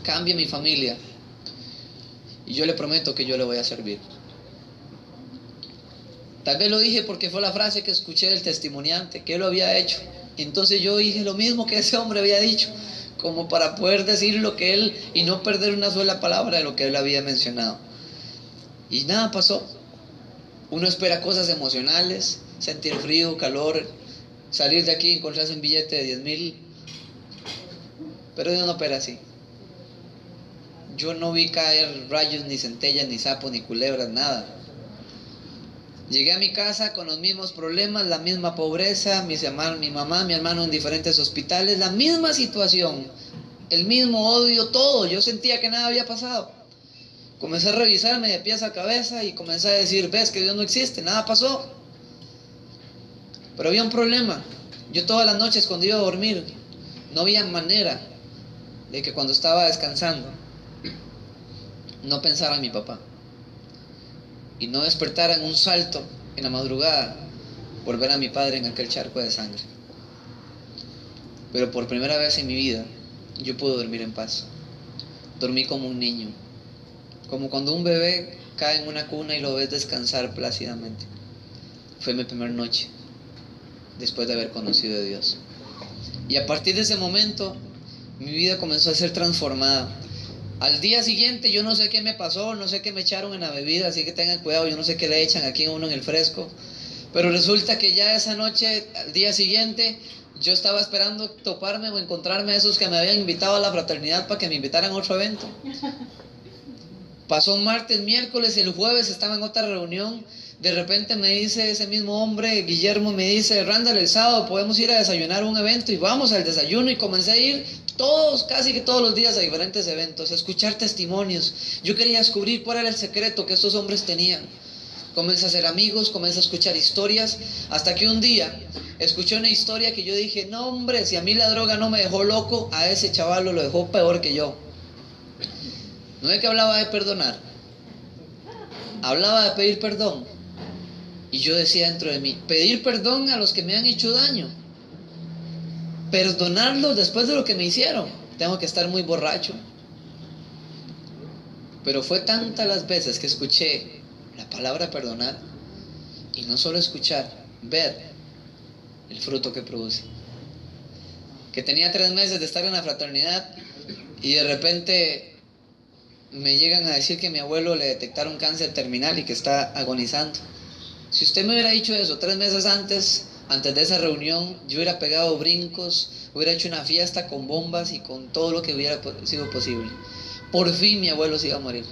cambie mi familia y yo le prometo que yo le voy a servir. Tal vez lo dije porque fue la frase que escuché del testimoniante, que él lo había hecho. Entonces yo dije lo mismo que ese hombre había dicho, como para poder decir lo que él, y no perder una sola palabra de lo que él había mencionado. Y nada pasó. Uno espera cosas emocionales, sentir frío, calor, salir de aquí y encontrarse un billete de 10,000. Pero Dios no opera así. Yo no vi caer rayos, ni centellas, ni sapos, ni culebras, nada. Llegué a mi casa con los mismos problemas, la misma pobreza, mi mamá, mi hermano en diferentes hospitales, la misma situación, el mismo odio, todo. Yo sentía que nada había pasado. Comencé a revisarme de pies a cabeza y comencé a decir, ves que Dios no existe, nada pasó. Pero había un problema. Yo todas las noches cuando iba a dormir, no había manera de que cuando estaba descansando, no pensara en mi papá. Y no despertara en un salto en la madrugada por ver a mi padre en aquel charco de sangre. Pero por primera vez en mi vida, yo pude dormir en paz. Dormí como un niño. Como cuando un bebé cae en una cuna y lo ves descansar plácidamente. Fue mi primera noche, después de haber conocido a Dios. Y a partir de ese momento, mi vida comenzó a ser transformada. Al día siguiente, yo no sé qué me pasó, no sé qué me echaron en la bebida, así que tengan cuidado, yo no sé qué le echan aquí a uno en el fresco. Pero resulta que ya esa noche, al día siguiente, yo estaba esperando toparme o encontrarme a esos que me habían invitado a la fraternidad para que me invitaran a otro evento. Pasó un martes, miércoles, el jueves estaba en otra reunión. De repente me dice ese mismo hombre, Guillermo, me dice, Randall, el sábado podemos ir a desayunar a un evento, y vamos al desayuno. Y comencé a ir casi que todos los días a diferentes eventos, a escuchar testimonios. Yo quería descubrir cuál era el secreto que estos hombres tenían. Comencé a ser amigos, comencé a escuchar historias, hasta que un día escuché una historia que yo dije, no hombre, si a mí la droga no me dejó loco, a ese chaval lo dejó peor que yo. No es que hablaba de perdonar, hablaba de pedir perdón. Y yo decía dentro de mí, pedir perdón a los que me han hecho daño, perdonarlos después de lo que me hicieron, tengo que estar muy borracho. Pero fue tantas las veces que escuché la palabra perdonar, y no solo escuchar, ver el fruto que produce. que tenía 3 meses de estar en la fraternidad y de repente me llegan a decir que a mi abuelo le detectaron cáncer terminal y que está agonizando. Si usted me hubiera dicho eso 3 meses antes de esa reunión, yo hubiera pegado brincos, hubiera hecho una fiesta con bombas y con todo lo que hubiera sido posible. Por fin mi abuelo se iba a morir.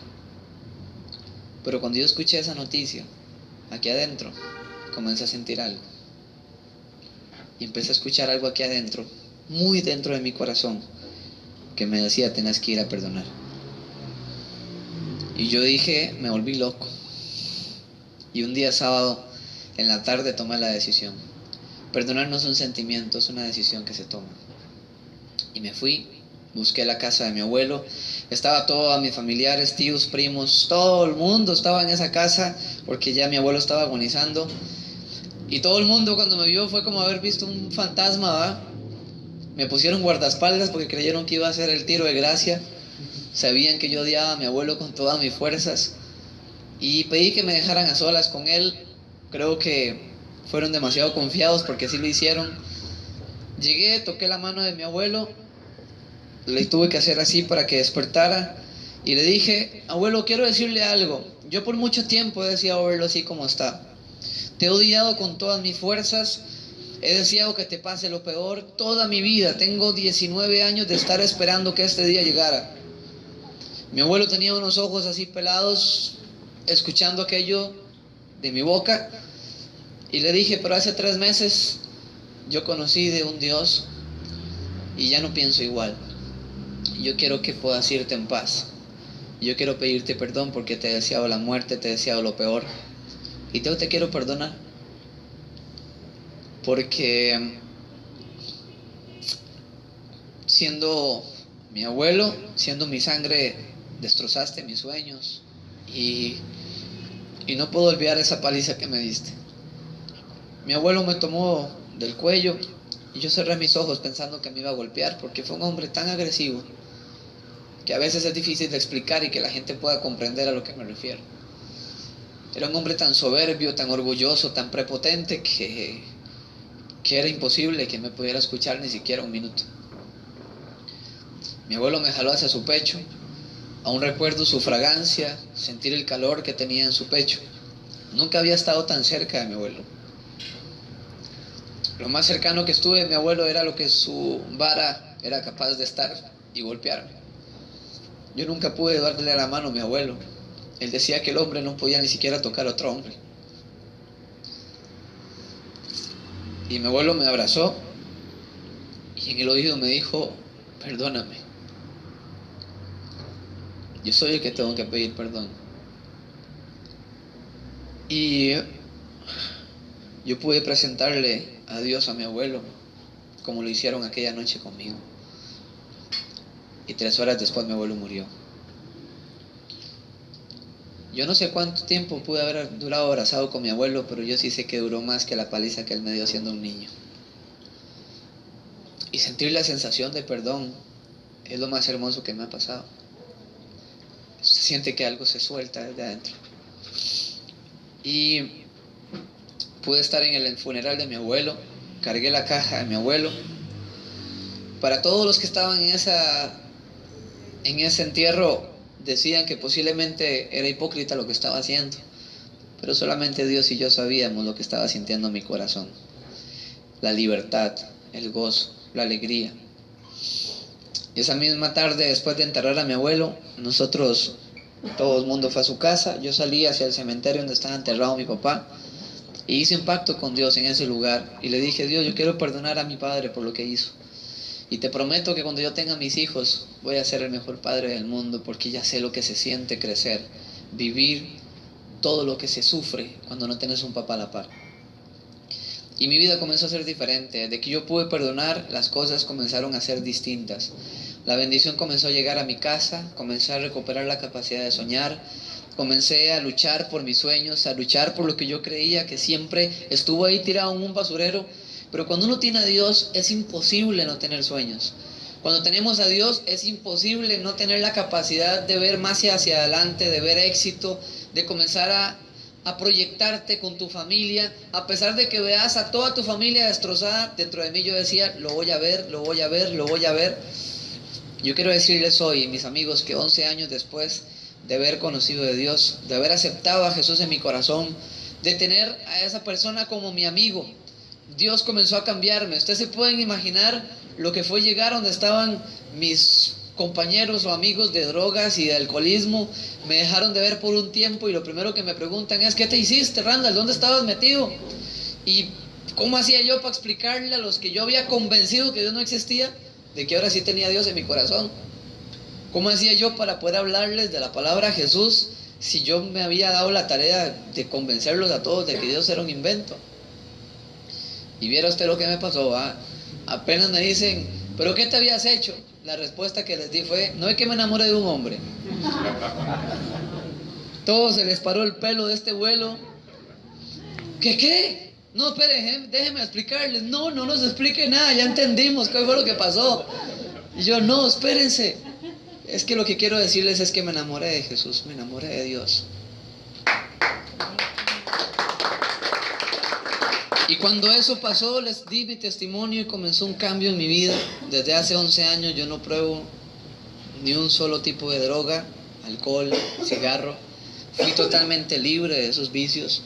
Pero cuando yo escuché esa noticia, aquí adentro, comencé a sentir algo. Y empecé a escuchar algo aquí adentro, muy dentro de mi corazón, que me decía, tenés que ir a perdonar. Y yo dije, me volví loco. Y un día sábado, en la tarde, tomé la decisión. Perdonar no es un sentimiento, es una decisión que se toma. Y me fui, busqué la casa de mi abuelo. Estaba todos mis familiares, tíos, primos, todo el mundo estaba en esa casa porque ya mi abuelo estaba agonizando. Y todo el mundo cuando me vio fue como haber visto un fantasma, ¿va? Me pusieron guardaespaldas porque creyeron que iba a ser el tiro de gracia. Sabían que yo odiaba a mi abuelo con todas mis fuerzas. Y pedí que me dejaran a solas con él. Creo que fueron demasiado confiados porque así lo hicieron. Llegué, toqué la mano de mi abuelo, le tuve que hacer así para que despertara y le dije, abuelo, quiero decirle algo. Yo por mucho tiempo he deseado verlo así como está. Te he odiado con todas mis fuerzas, he deseado que te pase lo peor toda mi vida. Tengo 19 años de estar esperando que este día llegara. Mi abuelo tenía unos ojos así pelados, escuchando aquello de mi boca, y le dije, pero hace 3 meses yo conocí de un Dios y ya no pienso igual. Yo quiero que puedas irte en paz. Yo quiero pedirte perdón porque te he deseado la muerte, te he deseado lo peor. Y te quiero perdonar. Porque siendo mi abuelo, siendo mi sangre, destrozaste mis sueños. Y no puedo olvidar esa paliza que me diste. Mi abuelo me tomó del cuello y yo cerré mis ojos pensando que me iba a golpear porque fue un hombre tan agresivo que a veces es difícil de explicar y que la gente pueda comprender a lo que me refiero. Era un hombre tan soberbio, tan orgulloso, tan prepotente que era imposible que me pudiera escuchar ni siquiera un minuto. Mi abuelo me jaló hacia su pecho. Aún recuerdo su fragancia, sentir el calor que tenía en su pecho. Nunca había estado tan cerca de mi abuelo. Lo más cercano que estuve de mi abuelo era lo que su vara era capaz de estar y golpearme. Yo nunca pude darle la mano a mi abuelo. Él decía que el hombre no podía ni siquiera tocar a otro hombre. Y mi abuelo me abrazó y en el oído me dijo, perdóname. Yo soy el que tengo que pedir perdón. Y yo pude presentarle a Dios a mi abuelo, como lo hicieron aquella noche conmigo. Y 3 horas después mi abuelo murió. Yo no sé cuánto tiempo pude haber durado abrazado con mi abuelo, pero yo sí sé que duró más que la paliza que él me dio siendo un niño. Y sentir la sensación de perdón es lo más hermoso que me ha pasado. Se siente que algo se suelta desde adentro. Y pude estar en el funeral de mi abuelo, cargué la caja de mi abuelo. Para todos los que estaban en ese entierro, decían que posiblemente era hipócrita lo que estaba haciendo, pero solamente Dios y yo sabíamos lo que estaba sintiendo mi corazón. La libertad, el gozo, la alegría. Esa misma tarde, después de enterrar a mi abuelo, todo el mundo fue a su casa. Yo salí hacia el cementerio donde estaba enterrado mi papá y hice un pacto con Dios en ese lugar y le dije, Dios, yo quiero perdonar a mi padre por lo que hizo. Y te prometo que cuando yo tenga mis hijos voy a ser el mejor padre del mundo porque ya sé lo que se siente crecer, vivir todo lo que se sufre cuando no tienes un papá a la par. Y mi vida comenzó a ser diferente. Desde que yo pude perdonar, las cosas comenzaron a ser distintas. La bendición comenzó a llegar a mi casa, comencé a recuperar la capacidad de soñar, comencé a luchar por mis sueños, a luchar por lo que yo creía que siempre estuvo ahí tirado en un basurero. Pero cuando uno tiene a Dios es imposible no tener sueños. Cuando tenemos a Dios es imposible no tener la capacidad de ver más hacia adelante, de ver éxito, de comenzar a a proyectarte con tu familia, a pesar de que veas a toda tu familia destrozada. Dentro de mí yo decía, lo voy a ver, lo voy a ver, lo voy a ver. Yo quiero decirles hoy, mis amigos, que 11 años después de haber conocido de Dios, de haber aceptado a Jesús en mi corazón, de tener a esa persona como mi amigo, Dios comenzó a cambiarme. Ustedes se pueden imaginar lo que fue llegar donde estaban mis compañeros o amigos de drogas y de alcoholismo. Me dejaron de ver por un tiempo y lo primero que me preguntan es: ¿qué te hiciste, Randall? ¿Dónde estabas metido? Y ¿cómo hacía yo para explicarle a los que yo había convencido que Dios no existía, de que ahora sí tenía a Dios en mi corazón? ¿Cómo hacía yo para poder hablarles de la palabra Jesús si yo me había dado la tarea de convencerlos a todos de que Dios era un invento? Y viera usted lo que me pasó, ¿va? Apenas me dicen: ¿pero qué te habías hecho? La respuesta que les di fue: no es que me enamoré de un hombre. Todos se les paró el pelo de este vuelo. ¿Qué? No, espere, déjenme explicarles. No nos explique nada, ya entendimos qué fue lo que pasó. Y yo: no, espérense. Es que lo que quiero decirles es que me enamoré de Jesús, me enamoré de Dios. Y cuando eso pasó, les di mi testimonio y comenzó un cambio en mi vida. Desde hace 11 años yo no pruebo ni un solo tipo de droga, alcohol, cigarro. Fui totalmente libre de esos vicios.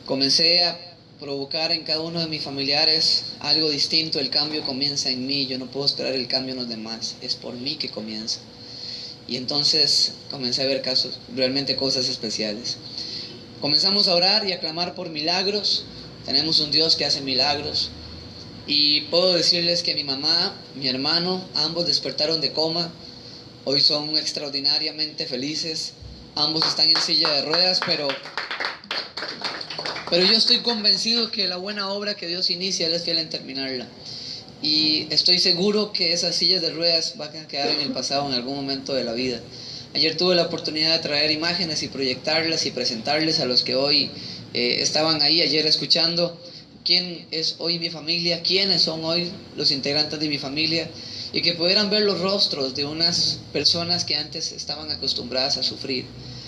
Comencé a provocar en cada uno de mis familiares algo distinto. El cambio comienza en mí. Yo no puedo esperar el cambio en los demás. Es por mí que comienza. Y entonces comencé a ver realmente cosas especiales. Comenzamos a orar y a clamar por milagros. Tenemos un Dios que hace milagros. Y puedo decirles que mi mamá, mi hermano, ambos despertaron de coma. Hoy son extraordinariamente felices. Ambos están en silla de ruedas, pero yo estoy convencido que la buena obra que Dios inicia, Él es fiel en terminarla. Y estoy seguro que esas sillas de ruedas van a quedar en el pasado en algún momento de la vida. Ayer tuve la oportunidad de traer imágenes y proyectarlas y presentarles a los que hoy estaban ahí ayer escuchando quién es hoy mi familia, quiénes son hoy los integrantes de mi familia, y que pudieran ver los rostros de unas personas que antes estaban acostumbradas a sufrir.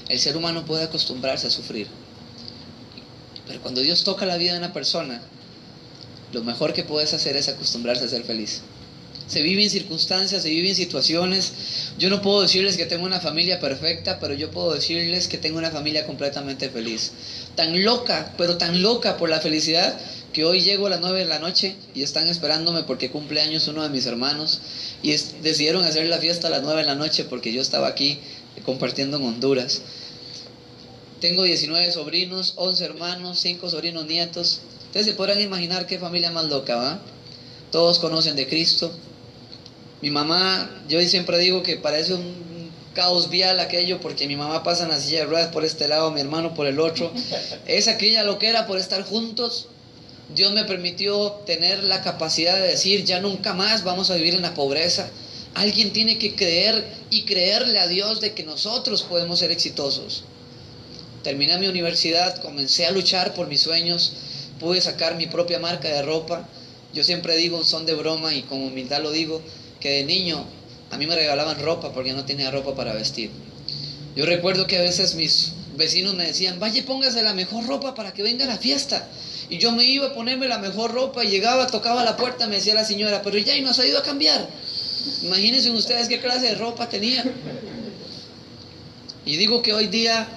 El ser humano puede acostumbrarse a sufrir, pero cuando Dios toca la vida de una persona, lo mejor que puedes hacer es acostumbrarse a ser feliz. Se vive en circunstancias, se vive en situaciones. Yo no puedo decirles que tengo una familia perfecta, pero yo puedo decirles que tengo una familia completamente feliz. Tan loca, pero tan loca por la felicidad, que hoy llego a las 9 de la noche y están esperándome porque cumple años uno de mis hermanos, y decidieron hacer la fiesta a las 9 de la noche porque yo estaba aquí compartiendo en Honduras. Tengo 19 sobrinos, 11 hermanos, 5 sobrinos nietos. Ustedes se podrán imaginar qué familia más loca, ¿va? Todos conocen de Cristo. Mi mamá, yo siempre digo que parece un caos vial aquello, porque mi mamá pasa en la silla de ruedas por este lado, mi hermano por el otro. Es aquella loquera por estar juntos. Dios me permitió tener la capacidad de decir: ya nunca más vamos a vivir en la pobreza. Alguien tiene que creer y creerle a Dios de que nosotros podemos ser exitosos. Terminé mi universidad, comencé a luchar por mis sueños, pude sacar mi propia marca de ropa. Yo siempre digo, un son de broma y con humildad lo digo, que de niño a mí me regalaban ropa porque no tenía ropa para vestir. Yo recuerdo que a veces mis vecinos me decían: vaya, póngase la mejor ropa para que venga a la fiesta. Y yo me iba a ponerme la mejor ropa y llegaba, tocaba la puerta, me decía la señora: pero ya, ¿y nos ha ido a cambiar? Imagínense ustedes qué clase de ropa tenía. Y digo que hoy día,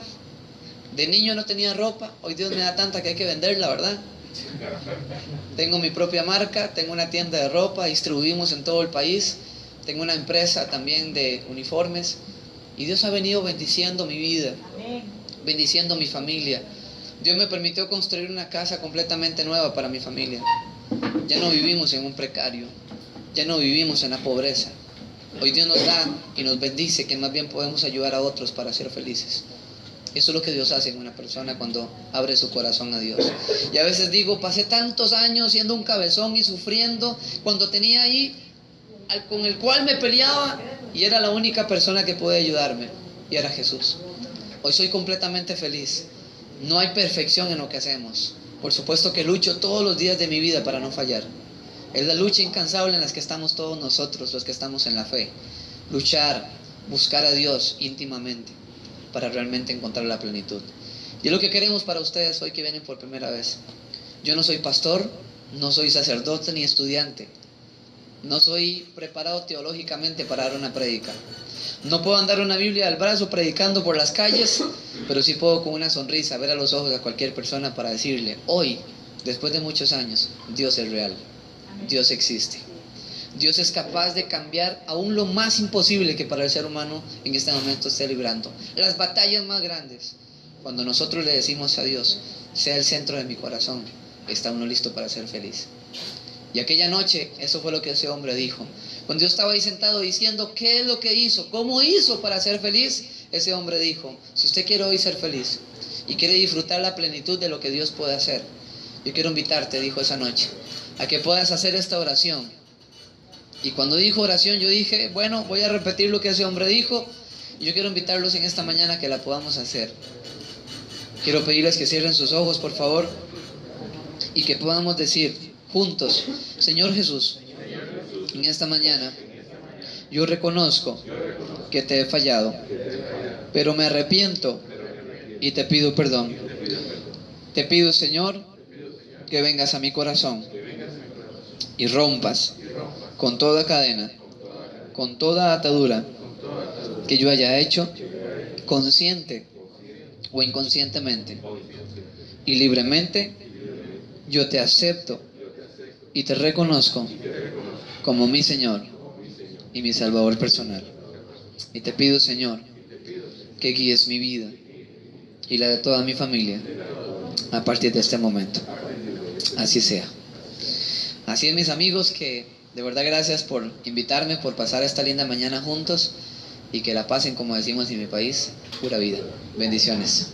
de niño no tenía ropa, hoy Dios me da tanta que hay que venderla, ¿verdad? Tengo mi propia marca, tengo una tienda de ropa, distribuimos en todo el país, tengo una empresa también de uniformes, y Dios ha venido bendiciendo mi vida, bendiciendo mi familia. Dios me permitió construir una casa completamente nueva para mi familia. Ya no vivimos en un precario, ya no vivimos en la pobreza. Hoy Dios nos da y nos bendice, que más bien podemos ayudar a otros para ser felices. Eso es lo que Dios hace en una persona cuando abre su corazón a Dios. Y a veces digo, pasé tantos años siendo un cabezón y sufriendo, cuando tenía ahí con el cual me peleaba, y era la única persona que puede ayudarme, y era Jesús. Hoy soy completamente feliz. No hay perfección en lo que hacemos. Por supuesto que lucho todos los días de mi vida para no fallar. Es la lucha incansable en la que estamos todos nosotros, los que estamos en la fe. Luchar, buscar a Dios íntimamente para realmente encontrar la plenitud. Y es lo que queremos para ustedes hoy que vienen por primera vez. Yo no soy pastor, no soy sacerdote ni estudiante. No soy preparado teológicamente para dar una prédica. No puedo andar una Biblia al brazo predicando por las calles, pero sí puedo con una sonrisa ver a los ojos a cualquier persona para decirle: hoy, después de muchos años, Dios es real. Dios existe. Dios es capaz de cambiar aún lo más imposible que para el ser humano en este momento esté librando. Las batallas más grandes, cuando nosotros le decimos a Dios: sea el centro de mi corazón, está uno listo para ser feliz. Y aquella noche, eso fue lo que ese hombre dijo. Cuando yo estaba ahí sentado diciendo qué es lo que hizo, cómo hizo para ser feliz, ese hombre dijo: si usted quiere hoy ser feliz y quiere disfrutar la plenitud de lo que Dios puede hacer, yo quiero invitarte, dijo esa noche, a que puedas hacer esta oración. Y cuando dijo oración, yo dije: bueno, voy a repetir lo que ese hombre dijo, y yo quiero invitarlos en esta mañana a que la podamos hacer. Quiero pedirles que cierren sus ojos, por favor, y que podamos decir juntos: Señor Jesús, en esta mañana yo reconozco que te he fallado, pero me arrepiento y te pido perdón. Te pido, Señor, que vengas a mi corazón y rompas con toda cadena, con toda atadura que yo haya hecho, consciente o inconscientemente, y libremente yo te acepto y te reconozco como mi Señor y mi Salvador personal. Y te pido, Señor, que guíes mi vida y la de toda mi familia a partir de este momento. Así sea. Así es, mis amigos, que de verdad gracias por invitarme, por pasar esta linda mañana juntos, y que la pasen, como decimos en mi país, pura vida. Bendiciones.